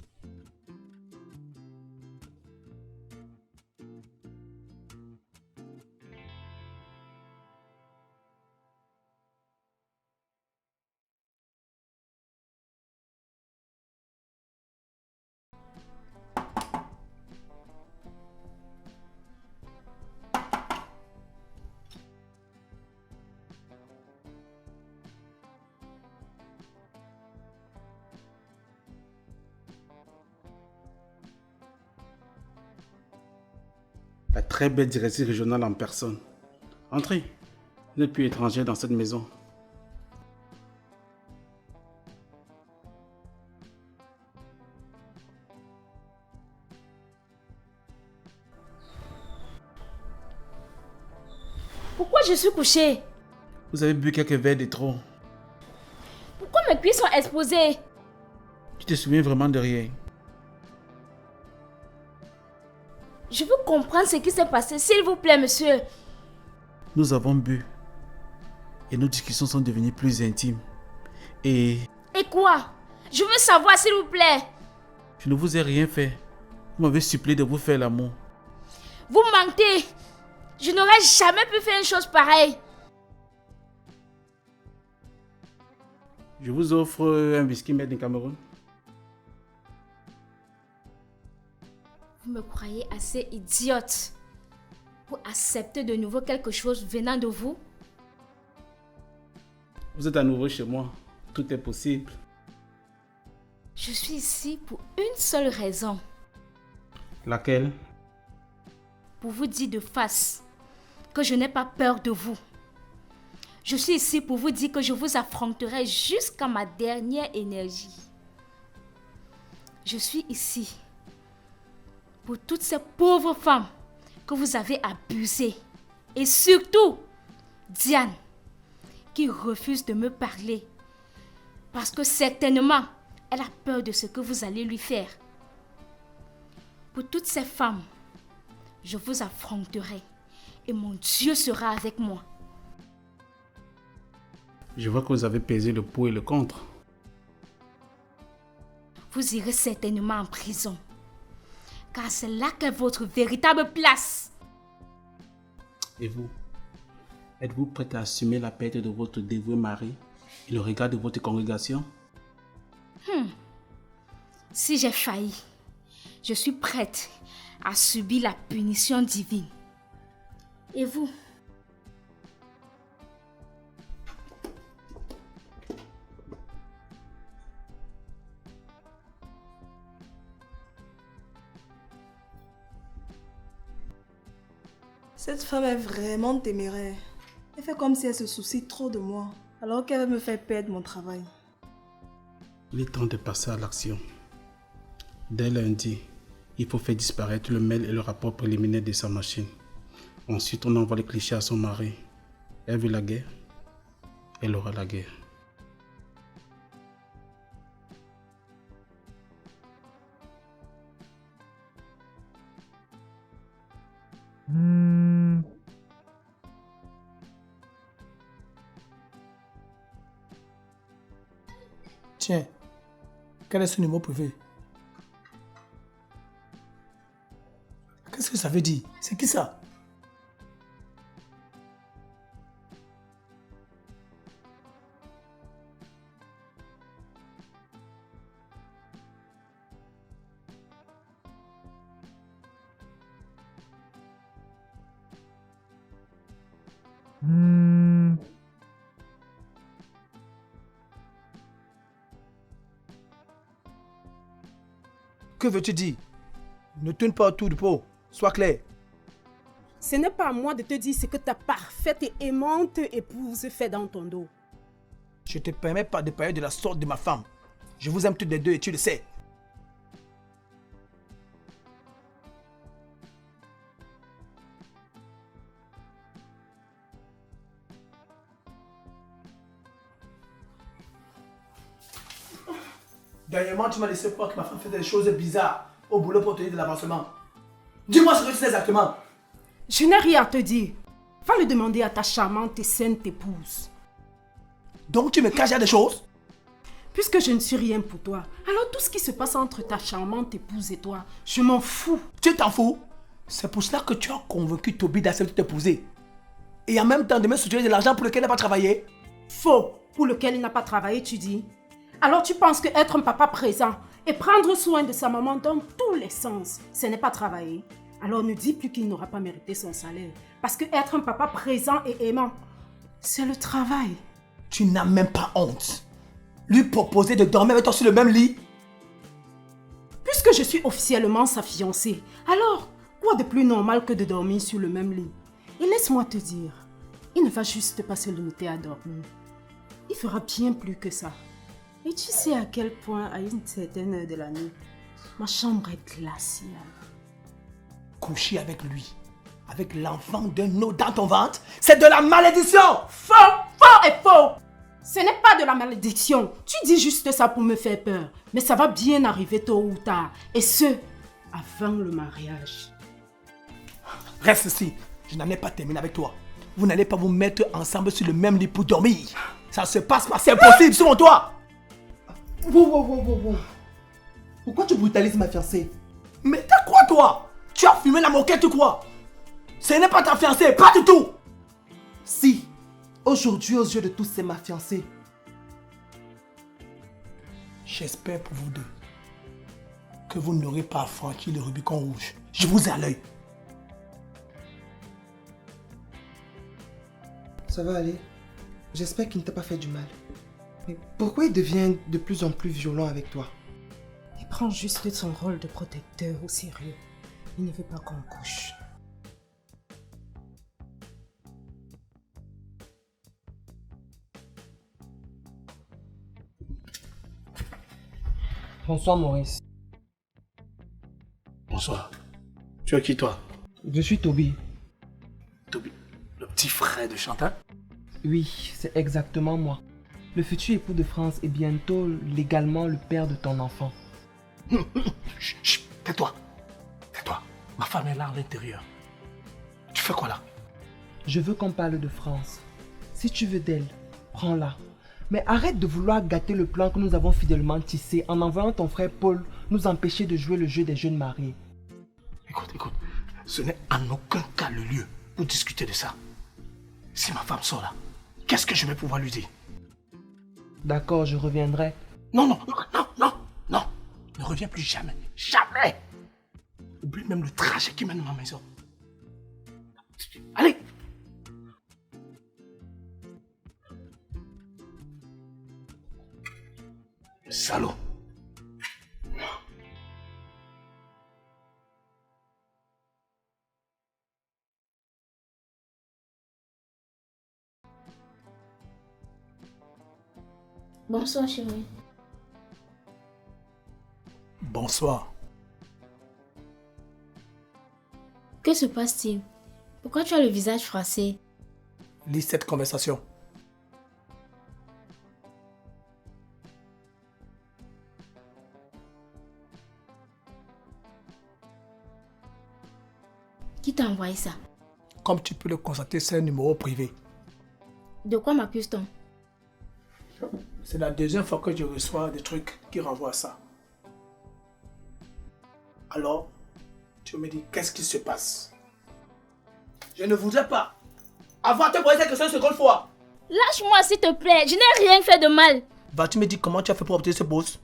La très belle directrice régionale en personne. Entrez. Vous n'êtes plus étranger dans cette maison. Pourquoi je suis couchée? Vous avez bu quelques verres de trop. Pourquoi mes cuisses sont exposées? Tu te souviens vraiment de rien? Je veux comprendre ce qui s'est passé, s'il vous plaît, monsieur. Nous avons bu. Et nos discussions sont devenues plus intimes. Et quoi? Je veux savoir, s'il vous plaît. je ne vous ai rien fait. Vous m'avez supplié de vous faire l'amour. Vous mentez. Je n'aurais jamais pu faire une chose pareille. Je vous offre un whisky made in Cameroun. Vous me croyez assez idiote pour accepter de nouveau quelque chose venant de vous? Vous êtes à nouveau chez moi. Tout est possible. Je suis ici pour une seule raison. Laquelle? Pour vous dire de face que je n'ai pas peur de vous. Je suis ici pour vous dire que je vous affronterai jusqu'à ma dernière énergie. Je suis ici pour toutes ces pauvres femmes que vous avez abusées. Et surtout, Diane, qui refuse de me parler. Parce que certainement, elle a peur de ce que vous allez lui faire. Pour toutes ces femmes, je vous affronterai. Et mon Dieu sera avec moi. Je vois que vous avez pesé le pour et le contre. Vous irez certainement en prison. Car c'est là qu'est votre véritable place. Et vous? Êtes-vous prête à assumer la perte de votre dévoué mari et le regard de votre congrégation? Si j'ai failli, je suis prête à subir la punition divine. Et vous? Cette femme est vraiment téméraire. Elle fait comme si elle se soucie trop de moi, alors qu'elle veut me faire perdre mon travail. Il est temps de passer à l'action. Dès lundi, il faut faire disparaître le mail et le rapport préliminaire de sa machine. Ensuite, on envoie les clichés à son mari. Elle veut la guerre, elle aura la guerre. Tiens, quel est ce numéro privé? Qu'est-ce que ça veut dire? C'est qui ça? Que veux-tu dire? Ne tourne pas autour du pot. Sois clair. Ce n'est pas à moi de te dire ce que ta parfaite et aimante épouse fait dans ton dos. Je ne te permets pas de parler de la sorte de ma femme. Je vous aime toutes les deux et tu le sais. Dernièrement, tu m'as laissé croire que ma femme faisait des choses bizarres au boulot pour te dire de l'avancement. Dis-moi ce que tu sais exactement. Je n'ai rien à te dire. Va le demander à ta charmante et sainte épouse. Donc tu me caches des choses? Puisque je ne suis rien pour toi, alors tout ce qui se passe entre ta charmante épouse et toi, je m'en fous. Tu t'en fous? C'est pour cela que tu as convaincu Toby d'accepter de t'épouser. Et en même temps de me soutirer de l'argent pour lequel il n'a pas travaillé. Faux. Pour lequel il n'a pas travaillé, tu dis. Alors tu penses que être un papa présent et prendre soin de sa maman dans tous les sens, ce n'est pas travailler. Alors ne dis plus qu'il n'aura pas mérité son salaire. Parce que être un papa présent et aimant, c'est le travail. Tu n'as même pas honte. Lui proposer de dormir avec toi sur le même lit? Puisque je suis officiellement sa fiancée, alors quoi de plus normal que de dormir sur le même lit? Et laisse-moi te dire, il ne va juste pas se limiter à dormir. Il fera bien plus que ça. Et tu sais à quel point, à une certaine heure de la nuit, ma chambre est glaciale. Coucher avec lui, avec l'enfant d'un autre dans ton ventre, c'est de la malédiction! Faux! Faux et faux! Ce n'est pas de la malédiction. Tu dis juste ça pour me faire peur. Mais ça va bien arriver tôt ou tard. Et ce, avant le mariage. Reste ici. Je n'en ai pas terminé avec toi. Vous n'allez pas vous mettre ensemble sur le même lit pour dormir. Ça se passe pas, c'est impossible selon toi. Wow. Pourquoi tu brutalises ma fiancée? Mais t'as quoi toi? Tu as fumé la moquette ou quoi? Ce n'est pas ta fiancée, pas du tout. Si, aujourd'hui aux yeux de tous c'est ma fiancée. J'espère pour vous deux que vous n'aurez pas franchi le Rubicon rouge. Je vous ai à l'œil. Ça va aller. J'espère qu'il ne t'a pas fait du mal. Mais pourquoi il devient de plus en plus violent avec toi? Il prend juste son rôle de protecteur au sérieux. Il ne veut pas qu'on couche. Bonsoir Maurice. Bonsoir. Tu es qui toi? Je suis Toby. Toby, le petit frère de Chantal? Oui, c'est exactement moi. Le futur époux de France et bientôt légalement le père de ton enfant. Chut, tais-toi. Tais-toi. Ma femme est là à l'intérieur. Tu fais quoi là? Je veux qu'on parle de France. Si tu veux d'elle, prends-la. Mais arrête de vouloir gâter le plan que nous avons fidèlement tissé en envoyant ton frère Paul nous empêcher de jouer le jeu des jeunes mariés. Écoute, ce n'est en aucun cas le lieu pour discuter de ça. Si ma femme sort là, qu'est-ce que je vais pouvoir lui dire? D'accord, je reviendrai. Non. Ne reviens plus jamais. Jamais. Oublie même le trajet qui mène à ma maison. Allez. Salaud. Bonsoir, chérie. Bonsoir. Que se passe-t-il? Pourquoi tu as le visage froissé? Lis cette conversation. Qui t'a envoyé ça? Comme tu peux le constater, c'est un numéro privé. De quoi m'accuse-t-on? C'est la deuxième fois que je reçois des trucs qui renvoient à ça. Alors, tu me dis, qu'est-ce qui se passe? Je ne voudrais pas avoir à te poser cette question une seconde fois. Lâche-moi s'il te plaît, je n'ai rien fait de mal. Vas-tu me dire comment tu as fait pour obtenir ce poste?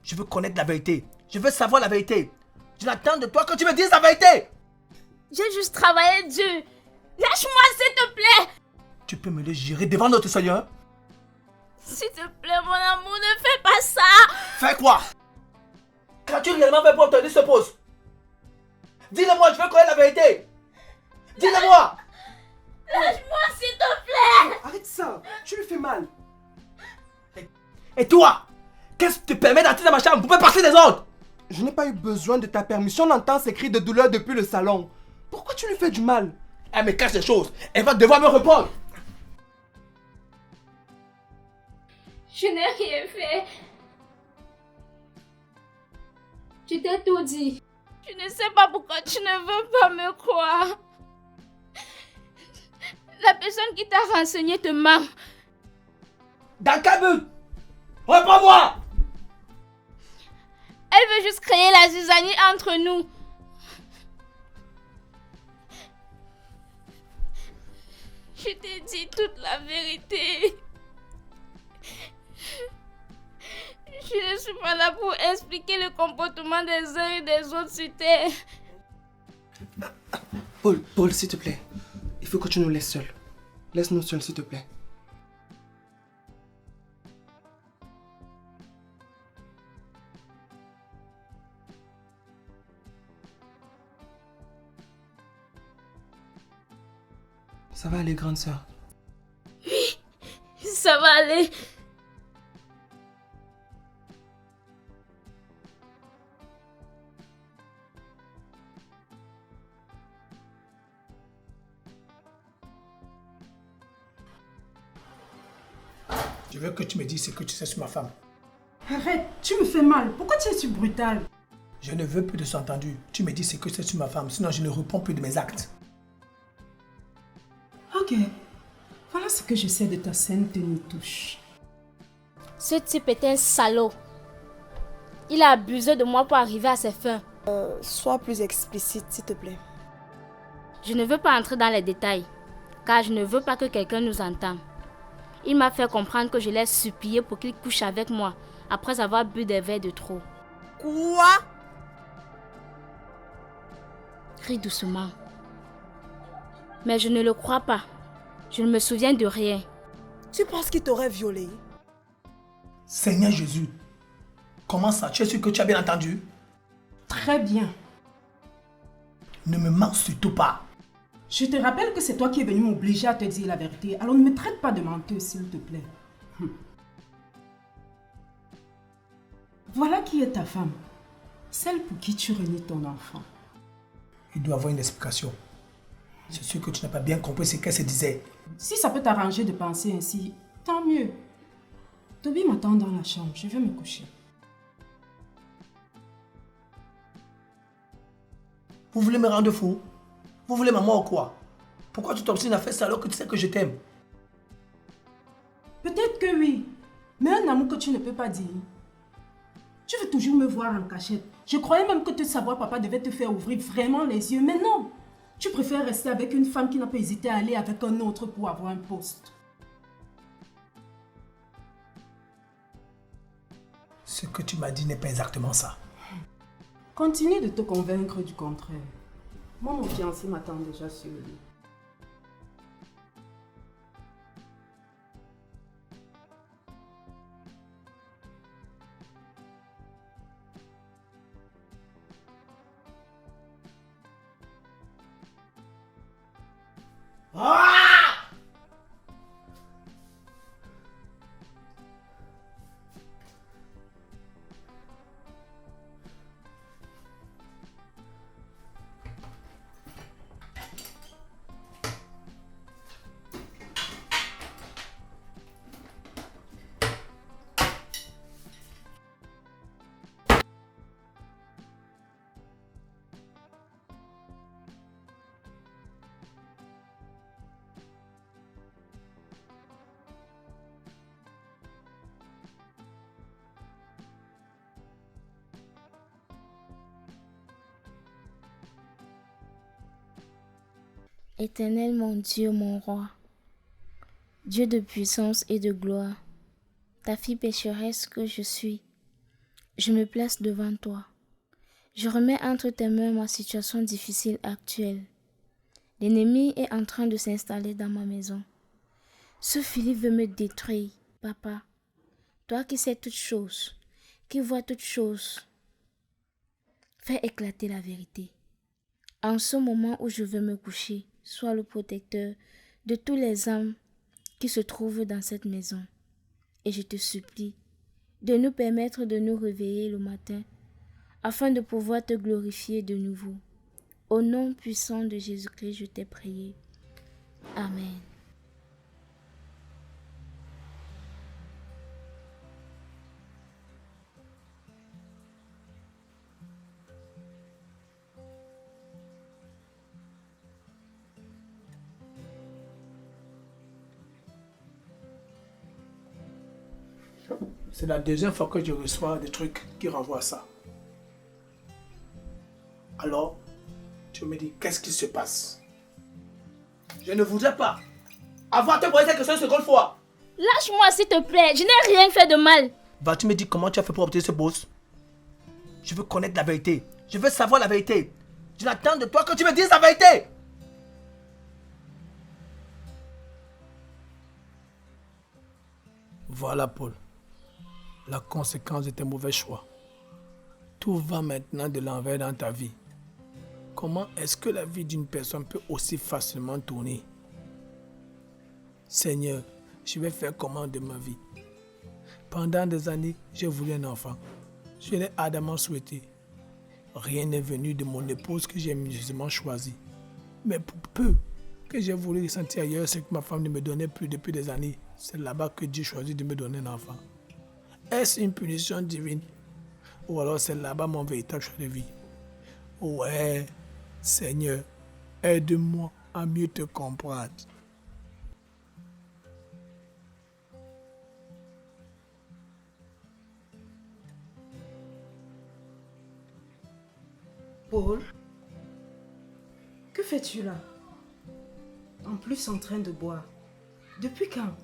Je veux connaître la vérité. Je veux savoir la vérité. Je n'attends de toi que tu me dises la vérité. J'ai juste travaillé dur. Lâche-moi s'il te plaît. Tu peux me le jurer devant notre Seigneur? S'il te plaît, mon amour, ne fais pas ça. Fais quoi? Qu'as-tu réellement fait pour obtenir ce poste? Dis-le-moi, je veux connaître la vérité. Dis-le-moi. Lâche-moi s'il te plaît. Arrête ça, tu lui fais mal. Et toi? Qu'est-ce qui te permet d'entrer dans ma chambre? Vous pouvez passer des ordres. Je n'ai pas eu besoin de ta permission d'entendre ces cris de douleur depuis le salon. Pourquoi tu lui fais du mal? Elle me cache des choses. Elle va devoir me répondre. Je n'ai rien fait. Tu t'es tout dit. Je ne sais pas pourquoi tu ne veux pas me croire. La personne qui t'a renseigné te ment. Dans quel but? Réponds-moi. Elle veut juste créer la zizanie entre nous. Je t'ai dit toute la vérité. Je ne suis pas là pour expliquer le comportement des uns et des autres sur Terre. Paul, s'il te plaît. Il faut que tu nous laisses seuls. Laisse-nous seuls, s'il te plaît. Ça va aller, grande sœur? Oui, ça va aller. Je veux que tu me dises ce que tu sais sur ma femme. Arrête, tu me fais mal. Pourquoi tu es si brutal? Je ne veux plus de ce entendu. Tu me dis ce que c'est sur ma femme, sinon je ne réponds plus de mes actes. Ok. Voilà ce que je sais de ta saine tenue touche. Ce type est un salaud. Il a abusé de moi pour arriver à ses fins. Sois plus explicite, s'il te plaît. Je ne veux pas entrer dans les détails, car je ne veux pas que quelqu'un nous entende. Il m'a fait comprendre que je l'ai supplié pour qu'il couche avec moi, après avoir bu des verres de trop. Quoi? Crie doucement. Mais je ne le crois pas. Je ne me souviens de rien. Tu penses qu'il t'aurait violé? Seigneur Jésus, comment ça? Tu es sûr que tu as bien entendu? Très bien. Ne me mens surtout pas. Je te rappelle que c'est toi qui es venu m'obliger à te dire la vérité. Alors ne me traite pas de menteuse, s'il te plaît. Voilà qui est ta femme. Celle pour qui tu renies ton enfant. Il doit avoir une explication. C'est sûr que tu n'as pas bien compris ce qu'elle se disait. Si ça peut t'arranger de penser ainsi, tant mieux. Toby m'attend dans la chambre. Je vais me coucher. Vous voulez me rendre fou? Vous voulez ma mort ou quoi? Pourquoi tu t'obstines à faire ça alors que tu sais que je t'aime? Peut-être que oui. Mais un amour que tu ne peux pas dire. Tu veux toujours me voir en cachette. Je croyais même que te savoir papa devait te faire ouvrir vraiment les yeux. Mais non. Tu préfères rester avec une femme qui n'a pas hésité à aller avec un autre pour avoir un poste. Ce que tu m'as dit n'est pas exactement ça. Continue de te convaincre du contraire. Moi, mon fiancé m'attend déjà sur le lit. Éternel mon Dieu, mon roi, Dieu de puissance et de gloire, ta fille pécheresse que je suis, je me place devant toi. Je remets entre tes mains ma situation difficile actuelle. L'ennemi est en train de s'installer dans ma maison. Ce Philippe veut me détruire, papa. Toi qui sais toutes choses, qui vois toutes choses, fais éclater la vérité. En ce moment où je veux me coucher, sois le protecteur de tous les âmes qui se trouvent dans cette maison. Et je te supplie de nous permettre de nous réveiller le matin afin de pouvoir te glorifier de nouveau. Au nom puissant de Jésus-Christ, je t'ai prié. Amen. C'est la deuxième fois que je reçois des trucs qui renvoient à ça. Alors, tu me dis, qu'est-ce qui se passe? Je ne voudrais pas avoir à te poser cette question une seconde fois. Lâche-moi s'il te plaît, je n'ai rien fait de mal. Vas-tu me dire comment tu as fait pour obtenir ce boss? Je veux connaître la vérité. Je veux savoir la vérité. Je n'attends de toi que tu me dises la vérité. Voilà, Paul. La conséquence de tes mauvais choix. Tout va maintenant de l'envers dans ta vie. Comment est-ce que la vie d'une personne peut aussi facilement tourner? Seigneur, je vais faire comment de ma vie? Pendant des années, j'ai voulu un enfant. Je l'ai ardemment souhaité. Rien n'est venu de mon épouse que j'ai musulman choisie. Mais pour peu que j'ai voulu sentir ailleurs, c'est que ma femme ne me donnait plus depuis des années. C'est là-bas que Dieu choisit de me donner un enfant. Est-ce une punition divine? Ou alors c'est là-bas mon véritable choix de vie. Ouais, Seigneur, aide-moi à mieux te comprendre. Paul, que fais-tu là? En plus en train de boire. Depuis quand?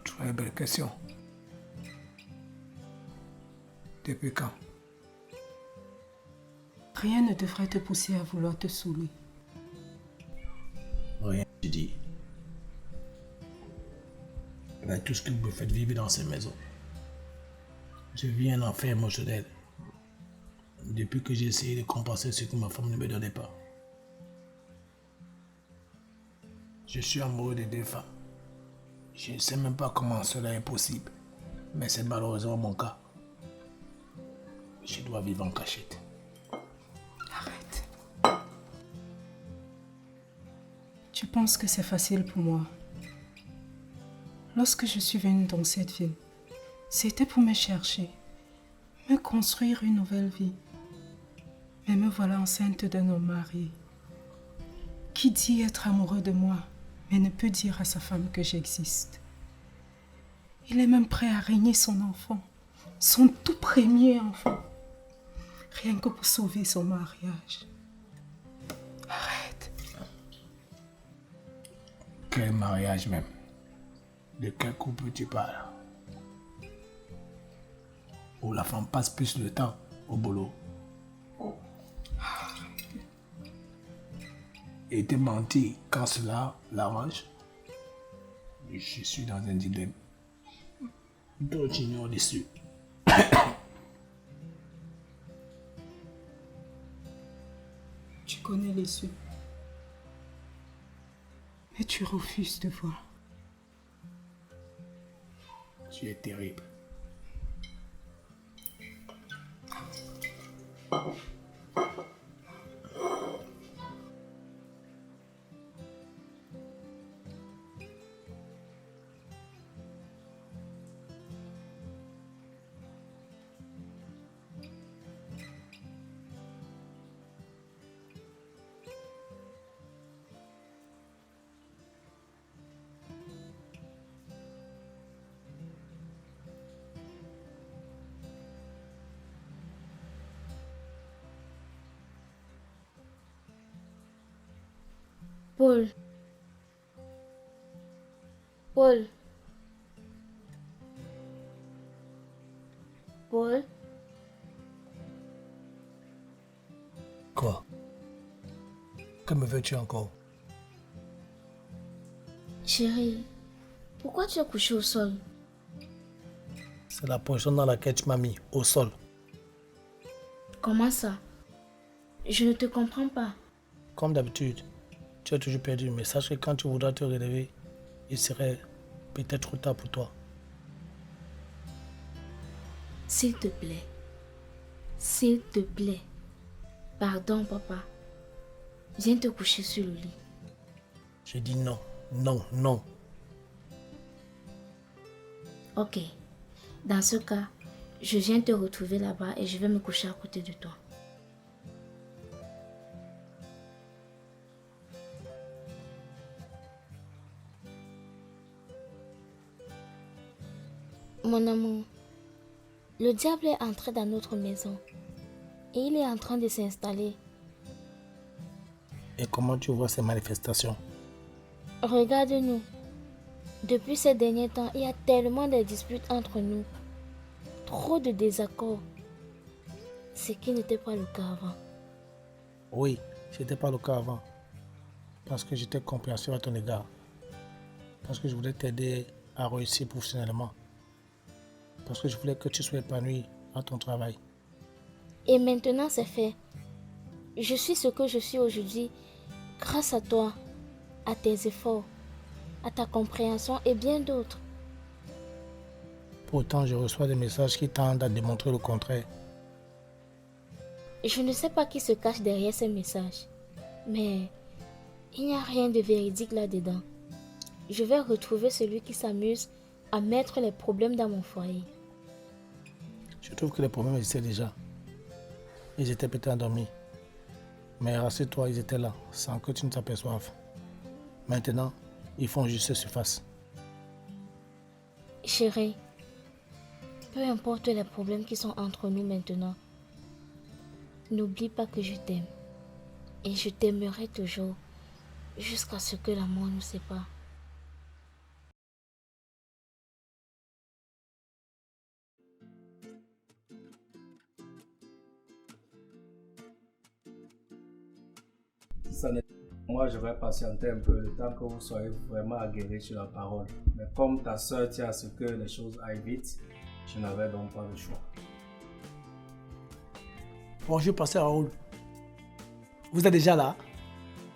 Très belle question. Depuis quand? Rien ne devrait te pousser à vouloir te saouler. Rien, tu dis. Avec tout ce que vous me faites vivre dans ces maisons. Je vis un enfer émotionnel. Depuis que j'ai essayé de compenser ce que ma femme ne me donnait pas. Je suis amoureux des deux femmes. Je ne sais même pas comment cela est possible. Mais c'est malheureusement mon cas. Je dois vivre en cachette. Arrête. Tu penses que c'est facile pour moi? Lorsque je suis venue dans cette ville, c'était pour me chercher, me construire une nouvelle vie. Mais me voilà enceinte d'un homme marié, qui dit être amoureux de moi, mais ne peut dire à sa femme que j'existe. Il est même prêt à régner son enfant, son tout premier enfant, rien que pour sauver son mariage. Arrête. Quel mariage même? De quel couple tu parles? Où la femme passe plus de temps au boulot. Et te mentir quand cela l'arrange. Je suis dans un dilemme. Dont j'ignore l'issue. Tu connais l'issue. Mais tu refuses de voir. Tu es terrible. Paul. Paul. Paul. Quoi? Que me veux-tu encore? Chérie, pourquoi tu es couché au sol? C'est la position dans laquelle tu m'as mis, au sol. Comment ça? Je ne te comprends pas. Comme d'habitude, tu as toujours perdu, mais sache que quand tu voudras te relever, il serait peut-être trop tard pour toi. S'il te plaît. S'il te plaît. Pardon, papa. Viens te coucher sur le lit. Je dis non, non, non. Ok. Dans ce cas, je viens te retrouver là-bas et je vais me coucher à côté de toi. Mon amour, le diable est entré dans notre maison et il est en train de s'installer. Et comment tu vois ces manifestations? Regarde-nous. Depuis ces derniers temps, il y a tellement de disputes entre nous. Trop de désaccords. Ce qui n'était pas le cas avant. Oui, c'était pas le cas avant. Parce que j'étais compréhensif à ton égard. Parce que je voulais t'aider à réussir professionnellement. Parce que je voulais que tu sois épanoui à ton travail. Et maintenant, c'est fait. Je suis ce que je suis aujourd'hui grâce à toi, à tes efforts, à ta compréhension et bien d'autres. Pourtant, je reçois des messages qui tendent à démontrer le contraire. Je ne sais pas qui se cache derrière ces messages, mais il n'y a rien de véridique là-dedans. Je vais retrouver celui qui s'amuse à mettre les problèmes dans mon foyer. Je trouve que les problèmes existaient déjà. Ils étaient peut-être endormis. Mais rassure-toi, ils étaient là, sans que tu ne t'aperçoives. Maintenant, ils font juste surface. Chérie, peu importe les problèmes qui sont entre nous maintenant, n'oublie pas que je t'aime. Et je t'aimerai toujours, jusqu'à ce que l'amour nous sépare. Si ça n'est moi, je vais patienter un peu le temps que vous soyez vraiment aguerris sur la parole. Mais comme ta soeur tient à ce que les choses aillent vite, je n'avais donc pas le choix. Bonjour, pasteur Raoul. Vous êtes déjà là?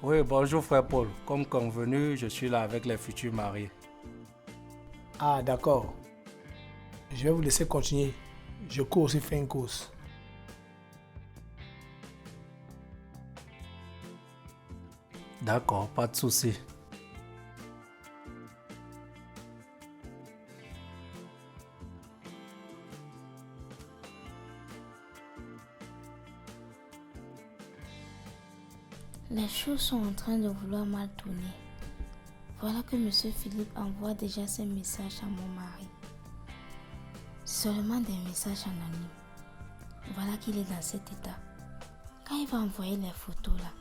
Oui, bonjour frère Paul. Comme convenu, je suis là avec les futurs mariés. Ah, d'accord. Je vais vous laisser continuer. Je cours aussi faire une course. D'accord, pas de souci. Les choses sont en train de vouloir mal tourner. Voilà que M. Philippe envoie déjà ses messages à mon mari. Seulement des messages anonymes. Voilà qu'il est dans cet état. Quand il va envoyer les photos là,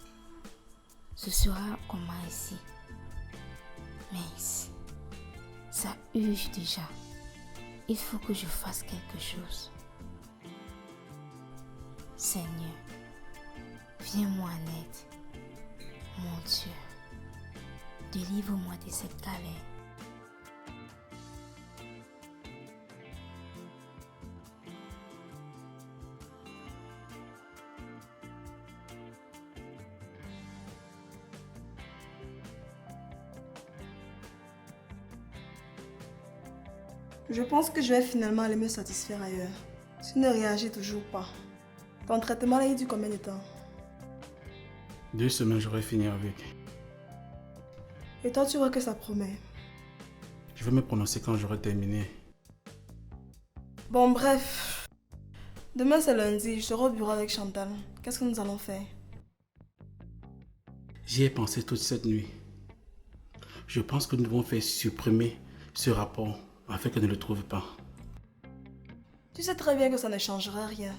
ce sera comment ici. Mais ici, ça urge déjà. Il faut que je fasse quelque chose. Seigneur, viens-moi en aide. Mon Dieu, délivre-moi de cette galère. Je pense que je vais finalement aller me satisfaire ailleurs. Tu ne réagis toujours pas. Ton traitement là, il dure combien de temps? 2 semaines, j'aurai fini avec. Et toi, tu vois que ça promet. Je vais me prononcer quand j'aurai terminé. Bon, bref. Demain, c'est lundi. Je serai au bureau avec Chantal. Qu'est-ce que nous allons faire? J'y ai pensé toute cette nuit. Je pense que nous devons faire supprimer ce rapport afin qu'elle ne le trouve pas. Tu sais très bien que ça ne changera rien.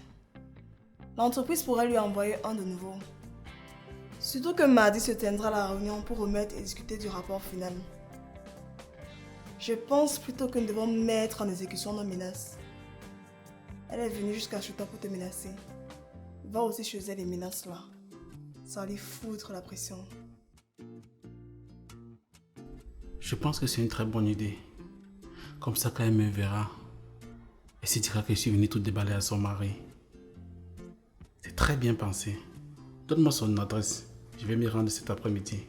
L'entreprise pourrait lui envoyer un de nouveau. Surtout que mardi se tiendra la réunion pour remettre et discuter du rapport final. Je pense plutôt que nous devons mettre en exécution nos menaces. Elle est venue jusqu'à chez toi pour te menacer. Va aussi chez elle les menaces là. Ça va lui foutre la pression. Je pense que c'est une très bonne idée. Comme ça, quand elle me verra, elle se dira que je suis venu tout déballer à son mari. C'est très bien pensé. Donne-moi son adresse. Je vais m'y rendre cet après-midi.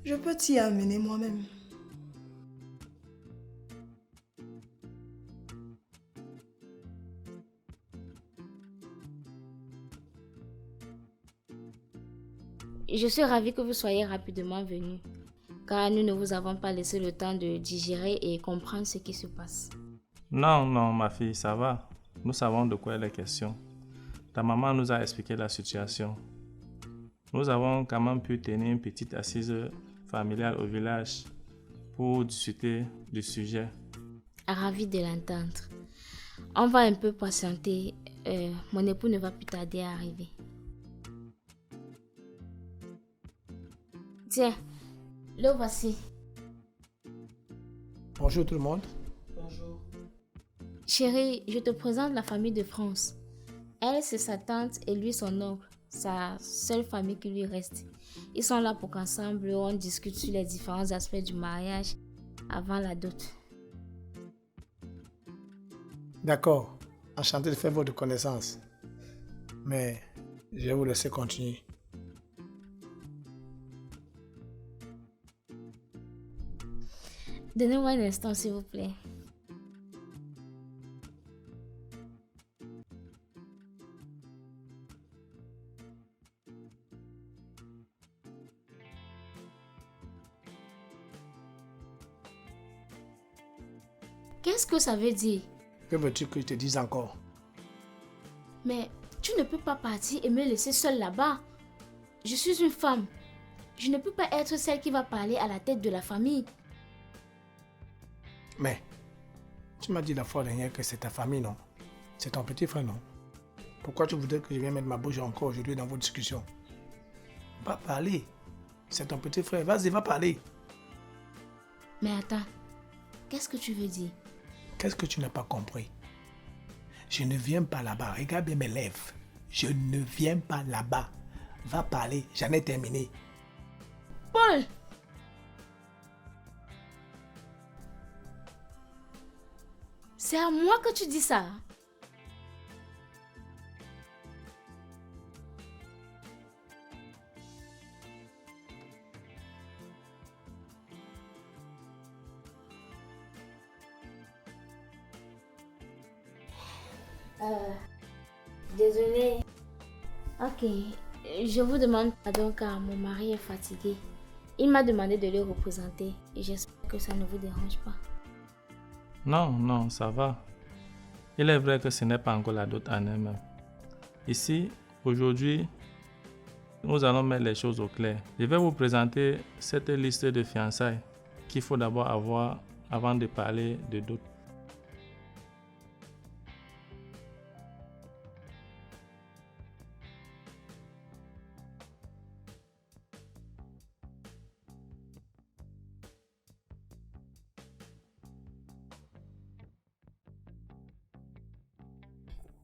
Je peux t'y amener moi-même. Je suis ravie que vous soyez rapidement venu, car nous ne vous avons pas laissé le temps de digérer et comprendre ce qui se passe. Non, non, ma fille, ça va. Nous savons de quoi il est question. Ta maman nous a expliqué la situation. Nous avons quand même pu tenir une petite assise familiale au village pour discuter du sujet. Ravie de l'entendre. On va un peu patienter. Mon époux ne va plus tarder à arriver. Tiens, le voici. Bonjour tout le monde. Bonjour. Chérie, je te présente la famille de France. Elle, c'est sa tante et lui, son oncle. Sa seule famille qui lui reste. Ils sont là pour qu'ensemble, on discute sur les différents aspects du mariage avant la dot. D'accord. Enchanté de faire votre connaissance. Mais je vais vous laisser continuer. Donnez-moi un instant, s'il vous plaît. Qu'est-ce que ça veut dire? Que veux-tu que je te dise encore? Mais tu ne peux pas partir et me laisser seule là-bas. Je suis une femme. Je ne peux pas être celle qui va parler à la tête de la famille. Mais, tu m'as dit la fois dernière que c'est ta famille, non? C'est ton petit frère, non? Pourquoi tu voudrais que je vienne mettre ma bouche encore aujourd'hui dans vos discussions? Va parler. C'est ton petit frère. Vas-y, va parler. Mais attends, qu'est-ce que tu veux dire? Qu'est-ce que tu n'as pas compris? Je ne viens pas là-bas. Regarde bien mes lèvres. Je ne viens pas là-bas. Va parler. J'en ai terminé. Paul! C'est à moi que tu dis ça. Désolée. Ok, je vous demande pardon car mon mari est fatigué. Il m'a demandé de le représenter et j'espère que ça ne vous dérange pas. Non, non, ça va. Il est vrai que ce n'est pas encore la dot en elle-même. Ici, aujourd'hui, nous allons mettre les choses au clair. Je vais vous présenter cette liste de fiançailles qu'il faut d'abord avoir avant de parler de dot.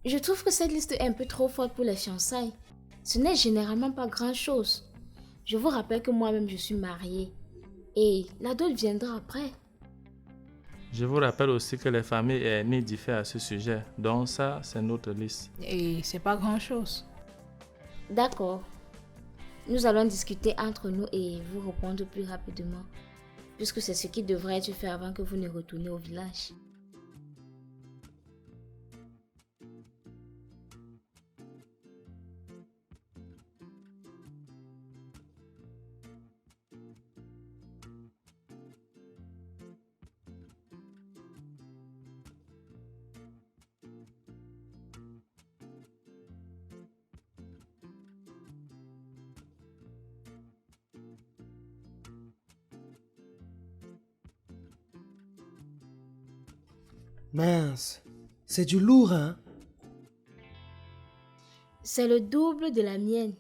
Je trouve que cette liste est un peu trop forte pour les fiançailles. Ce n'est généralement pas grand-chose. Je vous rappelle que moi-même je suis mariée. Et la dot viendra après. Je vous rappelle aussi que les familles et aînés diffèrent à ce sujet. Donc ça, c'est notre liste. Et c'est pas grand-chose. D'accord. Nous allons discuter entre nous et vous répondre plus rapidement. Puisque c'est ce qui devrait être fait avant que vous ne retourniez au village. Mince, c'est du lourd, hein? C'est le double de la mienne.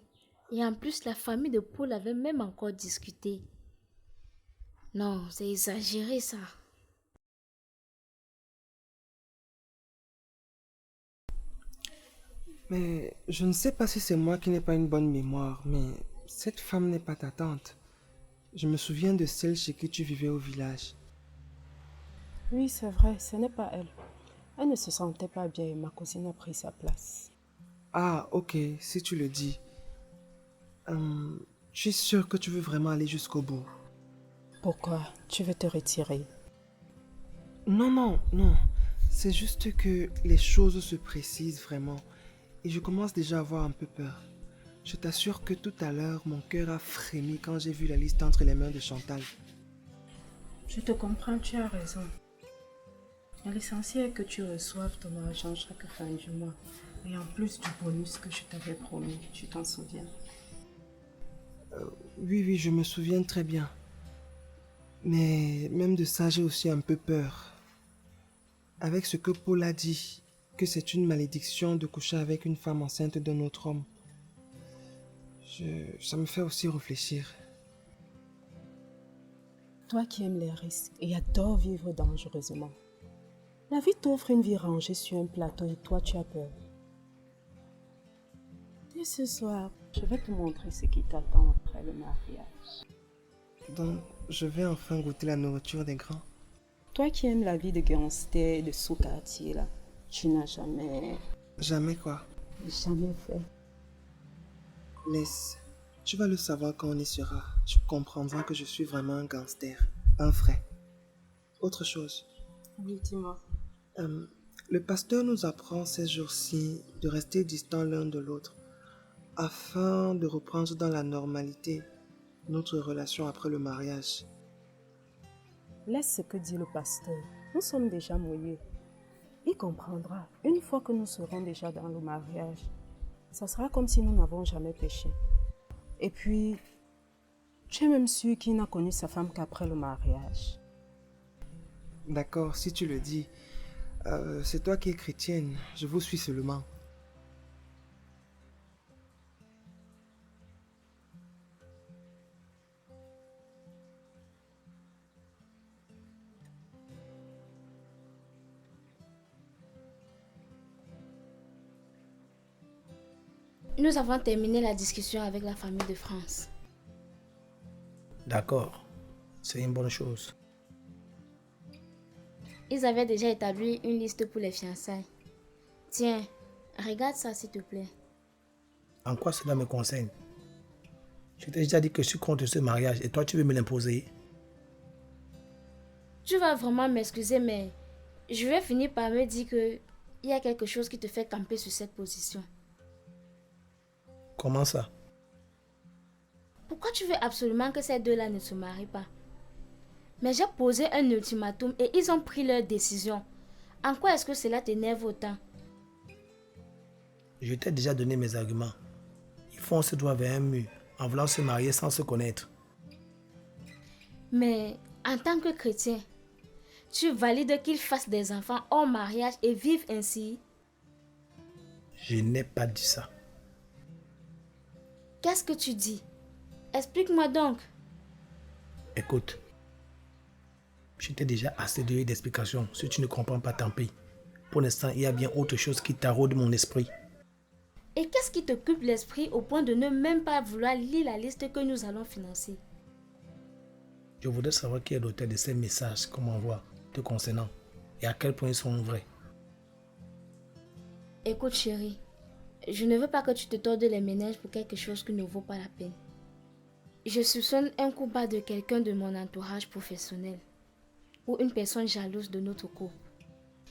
Et en plus, la famille de Paul avait même encore discuté. Non, c'est exagéré ça. Mais je ne sais pas si c'est moi qui n'ai pas une bonne mémoire, mais cette femme n'est pas ta tante. Je me souviens de celle chez qui tu vivais au village. Oui, c'est vrai, ce n'est pas elle. Elle ne se sentait pas bien et ma cousine a pris sa place. Ah, ok, si tu le dis. Je suis sûr que tu veux vraiment aller jusqu'au bout. Pourquoi? Tu veux te retirer? Non, non, non. C'est juste que les choses se précisent vraiment. Et je commence déjà à avoir un peu peur. Je t'assure que tout à l'heure, mon cœur a frémi quand j'ai vu la liste entre les mains de Chantal. Je te comprends, tu as raison. L'essentiel est que tu reçoives ton argent chaque fin du mois. Et en plus du bonus que je t'avais promis, tu t'en souviens? Oui, oui, je me souviens très bien. Mais même de ça, j'ai aussi un peu peur. Avec ce que Paul a dit, que c'est une malédiction de coucher avec une femme enceinte d'un autre homme. Ça me fait aussi réfléchir. Toi qui aimes les risques et adores vivre dangereusement. La vie t'offre une vie rangée sur un plateau et toi tu as peur. Dès ce soir, je vais te montrer ce qui t'attend après le mariage. Donc, je vais enfin goûter la nourriture des grands. Toi qui aimes la vie de gangster et de sous-quartier là, tu n'as jamais... Jamais quoi? Jamais fait. Laisse. Tu vas le savoir quand on y sera. Tu comprendras que je suis vraiment un gangster. Un vrai. Autre chose. Oui, dis-moi. Le pasteur nous apprend ces jours-ci de rester distants l'un de l'autre afin de reprendre dans la normalité notre relation après le mariage. Laisse ce que dit le pasteur. Nous sommes déjà mouillés. Il comprendra. Une fois que nous serons déjà dans le mariage, ça sera comme si nous n'avons jamais péché. Et puis, tu es même sûr qu'il n'a connu sa femme qu'après le mariage. D'accord, si tu le dis. C'est toi qui es chrétienne. Je vous suis seulement. Nous avons terminé la discussion avec la famille de France. D'accord, c'est une bonne chose. Ils avaient déjà établi une liste pour les fiançailles. Tiens, regarde ça s'il te plaît. En quoi cela me concerne? Je t'ai déjà dit que je suis contre ce mariage et toi tu veux me l'imposer? Tu vas vraiment m'excuser, mais je vais finir par me dire que il y a quelque chose qui te fait camper sur cette position. Comment ça? Pourquoi tu veux absolument que ces deux-là ne se marient pas? Mais j'ai posé un ultimatum et ils ont pris leur décision. En quoi est-ce que cela t'énerve autant? Je t'ai déjà donné mes arguments. Ils foncent droit vers un mur en voulant se marier sans se connaître. Mais en tant que chrétien, tu valides qu'ils fassent des enfants hors mariage et vivent ainsi? Je n'ai pas dit ça. Qu'est-ce que tu dis? Explique-moi donc. Écoute, je t'ai déjà assez donné d'explications. Si tu ne comprends pas, tant pis. Pour l'instant, il y a bien autre chose qui taraude mon esprit. Et qu'est-ce qui t'occupe l'esprit au point de ne même pas vouloir lire la liste que nous allons financer? Je voudrais savoir qui est l'auteur de ces messages qu'on m'envoie te concernant et à quel point ils sont vrais. Écoute chérie, je ne veux pas que tu te tordes les méninges pour quelque chose qui ne vaut pas la peine. Je soupçonne un coupable de quelqu'un de mon entourage professionnel ou une personne jalouse de notre couple.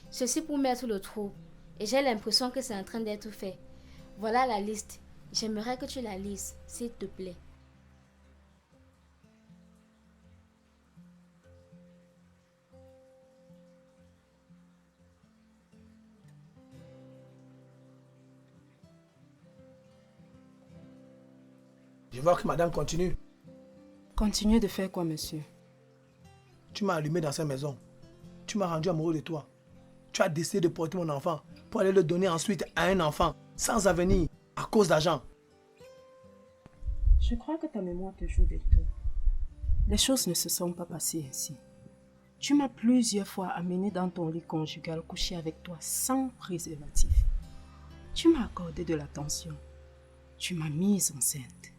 Ceci pour mettre le trouble et j'ai l'impression que c'est en train d'être fait. Voilà la liste. J'aimerais que tu la lises, s'il te plaît. Je vois que madame continue. Continuez de faire quoi, monsieur? Tu m'as allumé dans cette maison. Tu m'as rendu amoureux de toi. Tu as décidé de porter mon enfant pour aller le donner ensuite à un enfant sans avenir à cause d'argent. Je crois que ta mémoire te joue des tours. Les choses ne se sont pas passées ainsi. Tu m'as plusieurs fois amené dans ton lit conjugal coucher avec toi sans préservatif. Tu m'as accordé de l'attention. Tu m'as mise enceinte.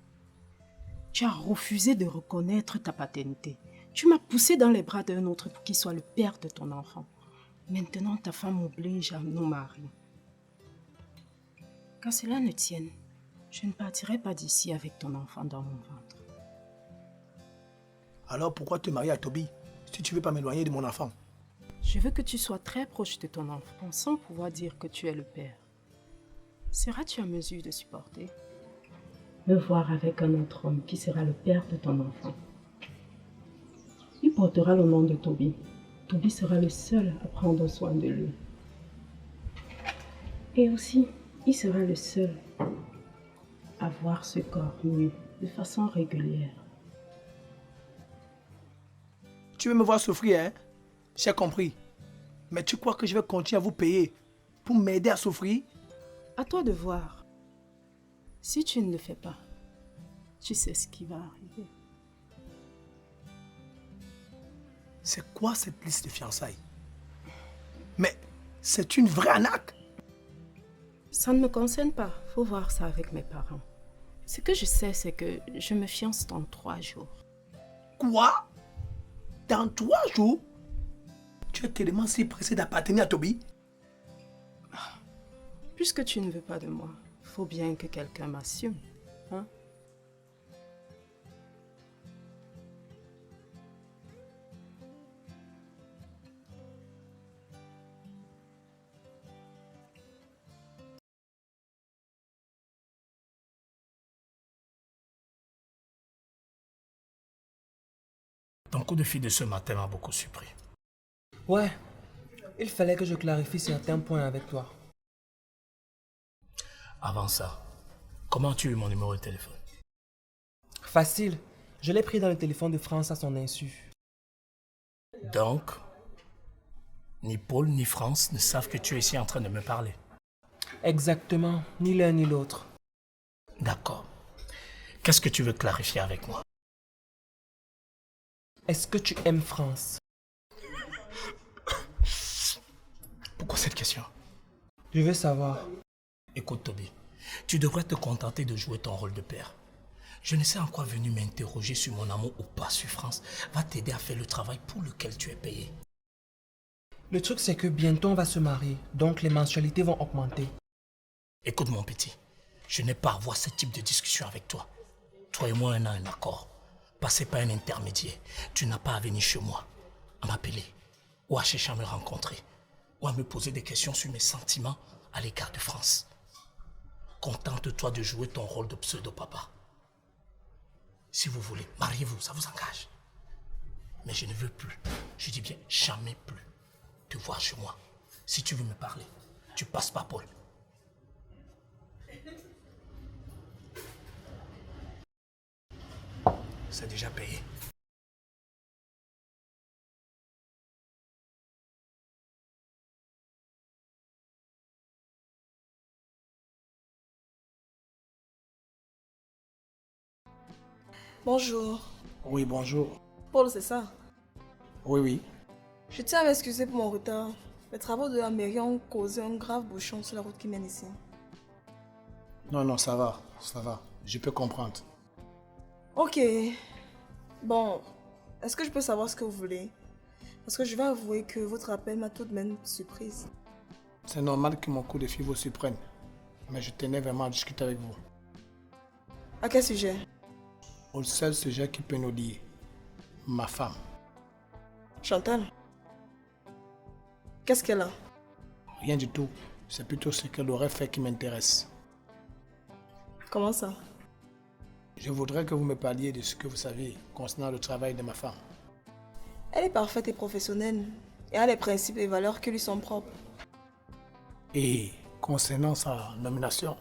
Tu as refusé de reconnaître ta paternité. Tu m'as poussé dans les bras d'un autre pour qu'il soit le père de ton enfant. Maintenant, ta femme m'oblige à nous marier. Qu'à cela ne tienne, je ne partirai pas d'ici avec ton enfant dans mon ventre. Alors pourquoi te marier à Toby si tu ne veux pas m'éloigner de mon enfant? Je veux que tu sois très proche de ton enfant sans pouvoir dire que tu es le père. Seras-tu en mesure de supporter me voir avec un autre homme qui sera le père de ton enfant? Il portera le nom de Toby. Toby sera le seul à prendre soin de lui. Et aussi, il sera le seul à voir ce corps nu de façon régulière. Tu veux me voir souffrir, hein? J'ai compris. Mais tu crois que je vais continuer à vous payer pour m'aider à souffrir? À toi de voir. Si tu ne le fais pas, tu sais ce qui va arriver. C'est quoi cette liste de fiançailles? Mais c'est une vraie arnaque! Ça ne me concerne pas. Faut voir ça avec mes parents. Ce que je sais, c'est que je me fiance dans 3 jours. Quoi? Dans 3 jours? Tu es tellement si pressé d'appartenir à Toby? Puisque tu ne veux pas de moi, faut bien que quelqu'un m'assume. Hein? Ton coup de fil de ce matin m'a beaucoup surpris. Ouais, Il fallait que je clarifie certains points avec toi. Avant ça, comment as-tu eu mon numéro de téléphone? Facile. Je l'ai pris dans le téléphone de France à son insu. Donc, ni Paul ni France ne savent que tu es ici en train de me parler. Exactement. Ni l'un ni l'autre. D'accord. Qu'est-ce que tu veux clarifier avec moi? Est-ce que tu aimes France? Pourquoi cette question? Je veux savoir. Écoute, Toby, tu devrais te contenter de jouer ton rôle de père. Je ne sais en quoi venir m'interroger sur mon amour ou pas sur France va t'aider à faire le travail pour lequel tu es payé. Le truc, c'est que bientôt on va se marier, donc les mensualités vont augmenter. Écoute, mon petit, je n'ai pas à avoir ce type de discussion avec toi. Toi et moi, on a un accord. Passez pas un intermédiaire. Tu n'as pas à venir chez moi, à m'appeler, ou à chercher à me rencontrer, ou à me poser des questions sur mes sentiments à l'égard de France. Contente-toi de jouer ton rôle de pseudo-papa. Si vous voulez, mariez-vous, ça vous engage. Mais je ne veux plus, je dis bien jamais plus, te voir chez moi. Si tu veux me parler, tu passes par Paul. C'est déjà payé. Bonjour. Oui, bonjour. Paul, c'est ça? Oui, oui. Je tiens à m'excuser pour mon retard. Les travaux de la mairie ont causé un grave bouchon sur la route qui mène ici. Non, non, ça va, ça va. Je peux comprendre. Ok. Bon, est-ce que je peux savoir ce que vous voulez? Parce que je vais avouer que votre appel m'a tout de même surprise. C'est normal que mon coup de fil vous surprenne. Mais je tenais vraiment à discuter avec vous. À quel sujet? Au seul sujet qui peut nous lier. Ma femme. Chantal? Qu'est-ce qu'elle a? Rien du tout. C'est plutôt ce qu'elle aurait fait qui m'intéresse. Comment ça? Je voudrais que vous me parliez de ce que vous savez concernant le travail de ma femme. Elle est parfaite et professionnelle. Et a les principes et valeurs qui lui sont propres. Et concernant sa nomination,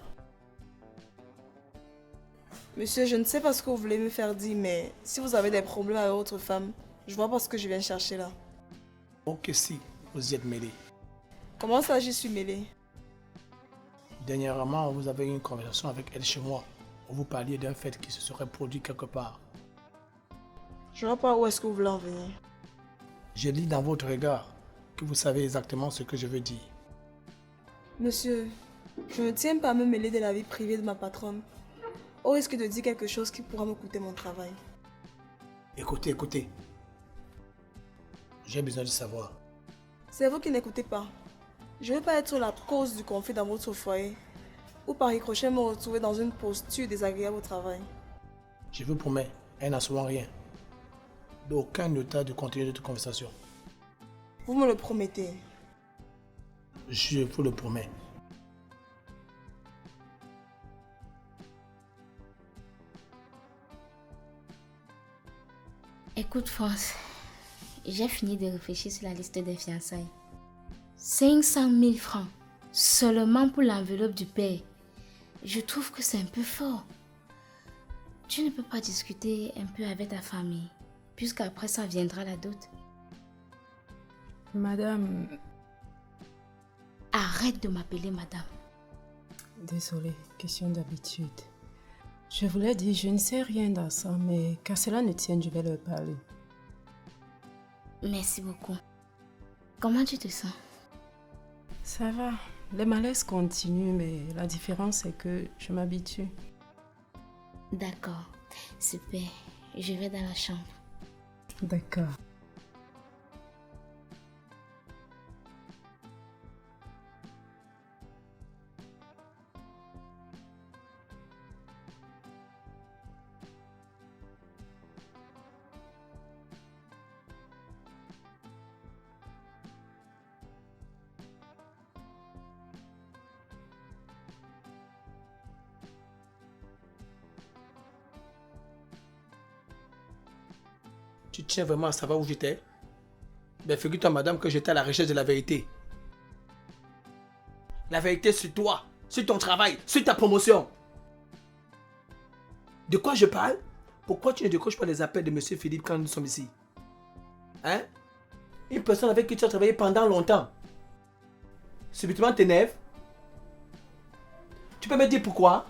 Monsieur, je ne sais pas ce que vous voulez me faire dire, mais si vous avez des problèmes avec votre femme, je vois pas ce que je viens chercher là. ok si, vous y êtes mêlé. Comment ça, j'y suis mêlée? Dernièrement, vous avez eu une conversation avec elle chez moi, où vous parliez d'un fait qui se serait produit quelque part. Je vois pas où est-ce que vous voulez en venir. Je lis dans votre regard que vous savez exactement ce que je veux dire. Monsieur, je ne tiens pas à me mêler de la vie privée de ma patronne, au risque de dire quelque chose qui pourra me coûter mon travail. Écoutez, écoutez. J'ai besoin de savoir. C'est vous qui n'écoutez pas. Je ne veux pas être la cause du conflit dans votre foyer, ou par ricochet me retrouver dans une posture désagréable au travail. Je vous promets, elle n'a souvent rien. D'aucun état de continuer notre conversation. Vous me le promettez. Je vous le promets. Écoute, France, j'ai fini de réfléchir sur la liste des fiançailles. 500 000 francs, seulement pour l'enveloppe du père. Je trouve que c'est un peu fort. Tu ne peux pas discuter un peu avec ta famille, puisqu'après ça viendra la dot. Madame, Arrête de m'appeler madame. désolée, question d'habitude. Je voulais dire, je ne sais rien dans ça, mais qu'à cela ne tienne, je vais leur parler. Merci beaucoup. Comment tu te sens? Ça va, les malaises continuent, mais la différence c'est que je m'habitue. D'accord, super. Je vais dans la chambre. D'accord. Tu tiens vraiment à savoir où j'étais? Ben figure-toi, madame, que j'étais à la recherche de la vérité. La vérité sur toi, sur ton travail, sur ta promotion. De quoi je parle? Pourquoi tu ne décroches pas les appels de monsieur Philippe quand nous sommes ici? Hein? Une personne avec qui tu as travaillé pendant longtemps. Subitement t'énerve? Tu peux me dire pourquoi?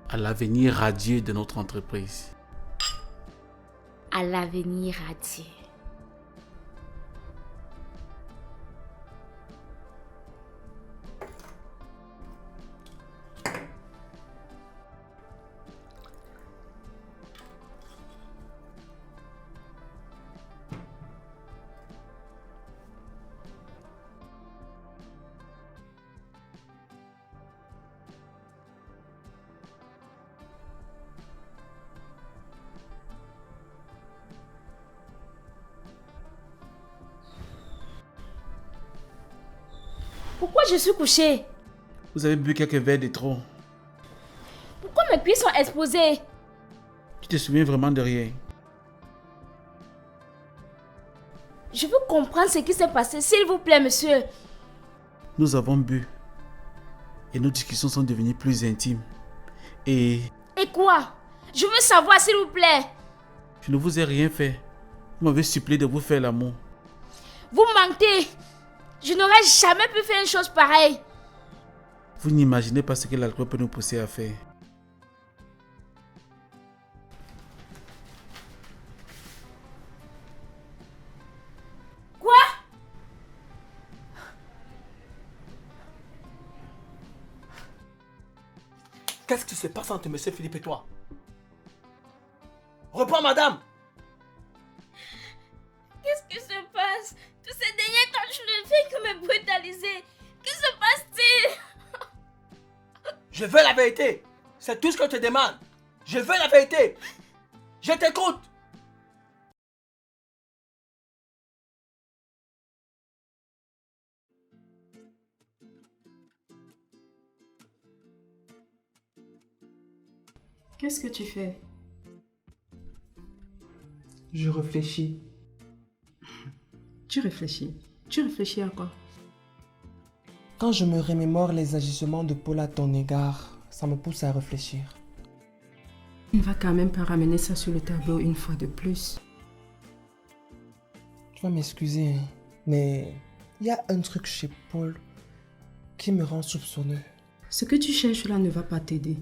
À l'avenir radieux de notre entreprise. À l'avenir radieux. Pourquoi je suis couchée? Vous avez bu quelques verres de trop. Pourquoi mes pieds sont exposés? Tu te souviens vraiment de rien? Je veux comprendre ce qui s'est passé, s'il vous plaît, monsieur. Nous avons bu. Et nos discussions sont devenues plus intimes. Et Et quoi? Je veux savoir, s'il vous plaît. je ne vous ai rien fait. Vous m'avez supplié de vous faire l'amour. Vous mentez. Je n'aurais jamais pu faire une chose pareille. Vous n'imaginez pas ce que l'alcool peut nous pousser à faire. Quoi? Qu'est-ce qui se passe entre monsieur Philippe et toi? Reprends, madame! Qu'est-ce qui se passe? Tous ces derniers temps, je ne fais que me brutaliser. Que se passe-t-il? Je veux la vérité! C'est tout ce que je te demande! Je veux la vérité! Je t'écoute! Qu'est-ce que tu fais? Je réfléchis. Tu réfléchis. Tu réfléchis à quoi? Quand je me remémore les agissements de Paul à ton égard, ça me pousse à réfléchir. On ne va quand même pas ramener ça sur le tableau une fois de plus. Tu vas m'excuser, hein, mais il y a un truc chez Paul qui me rend soupçonneux. Ce que tu cherches là ne va pas t'aider.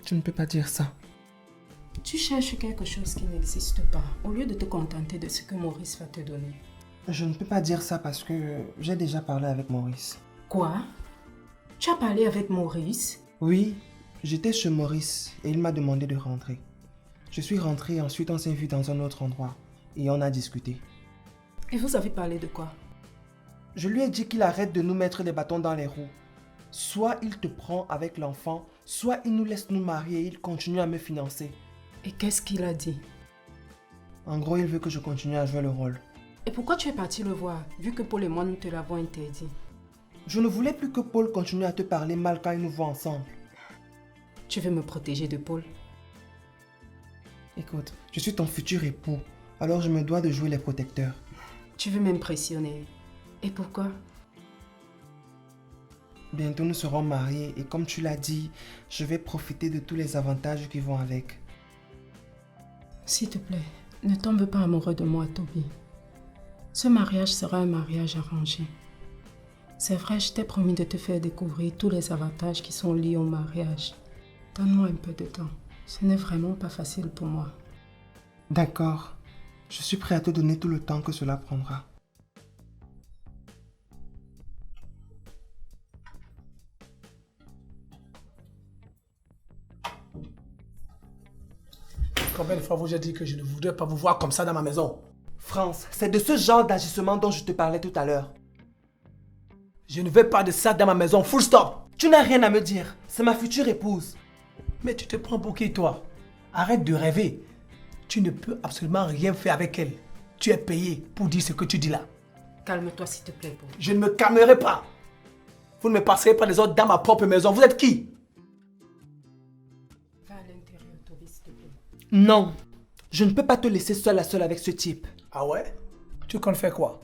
Tu ne peux pas dire ça. Tu cherches quelque chose qui n'existe pas, au lieu de te contenter de ce que Maurice va te donner. Je ne peux pas dire ça parce que j'ai déjà parlé avec Maurice. Quoi? Tu as parlé avec Maurice? Oui, j'étais chez Maurice et il m'a demandé de rentrer. Je suis rentré, ensuite on s'est vu dans un autre endroit et on a discuté. Et vous avez parlé de quoi? Je lui ai dit qu'il arrête de nous mettre les bâtons dans les roues. Soit il te prend avec l'enfant, soit il nous laisse nous marier et il continue à me financer. Et qu'est-ce qu'il a dit? En gros, il veut que je continue à jouer le rôle. Et pourquoi tu es parti le voir, vu que Paul et moi nous te l'avons interdit? Je ne voulais plus que Paul continue à te parler mal quand il nous voit ensemble. Tu veux me protéger de Paul? Écoute, je suis ton futur époux, alors je me dois de jouer les protecteurs. Tu veux m'impressionner. Et pourquoi? Bientôt nous serons mariés et comme tu l'as dit, je vais profiter de tous les avantages qui vont avec. S'il te plaît, ne tombe pas amoureux de moi, Toby. Ce mariage sera un mariage arrangé. C'est vrai, je t'ai promis de te faire découvrir tous les avantages qui sont liés au mariage. Donne-moi un peu de temps. Ce n'est vraiment pas facile pour moi. D'accord. Je suis prêt à te donner tout le temps que cela prendra. Combien de fois vous ai dit que je ne voudrais pas vous voir comme ça dans ma maison? France, c'est de ce genre d'agissement dont je te parlais tout à l'heure. Je ne veux pas de ça dans ma maison, full stop! Tu n'as rien à me dire, c'est ma future épouse. Mais tu te prends pour qui, toi? Arrête de rêver. Tu ne peux absolument rien faire avec elle. Tu es payé pour dire ce que tu dis là. Calme-toi, s'il te plaît, Paul. Je ne me calmerai pas. Vous ne me passerez pas des ordres dans ma propre maison. Vous êtes qui? Va à l'intérieur, Toby, s'il te plaît. Non, Je ne peux pas te laisser seule à seule avec ce type. Ah ouais? Tu comptes faire quoi?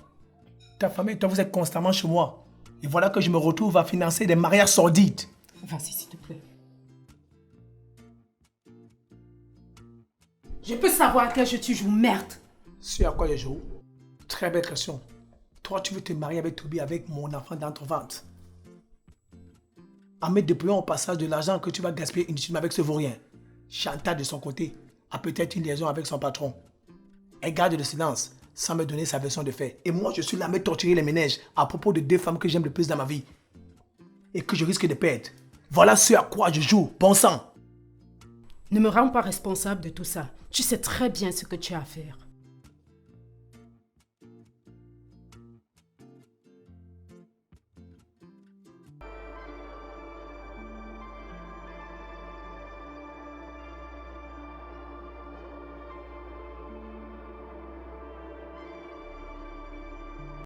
Ta famille et toi, vous êtes constamment chez moi. Et voilà que je me retrouve à financer des mariages sordides. Vas-y, s'il te plaît. Je peux savoir à quel jeu tu joues, merde. C'est à quoi je joue? Très belle question. Toi, tu veux te marier avec Toby, avec mon enfant dans ton ventre. En me déployant au passage de l'argent que tu vas gaspiller inutilement avec ce vaurien. Chantal, de son côté, a peut-être une liaison avec son patron. Elle garde le silence sans me donner sa version de fait. Et moi, je suis là à me torturer les ménages à propos de 2 femmes que j'aime le plus dans ma vie. Et que je risque de perdre. Voilà ce à quoi je joue, bon sang. Ne me rends pas responsable de tout ça. Tu sais très bien ce que tu as à faire.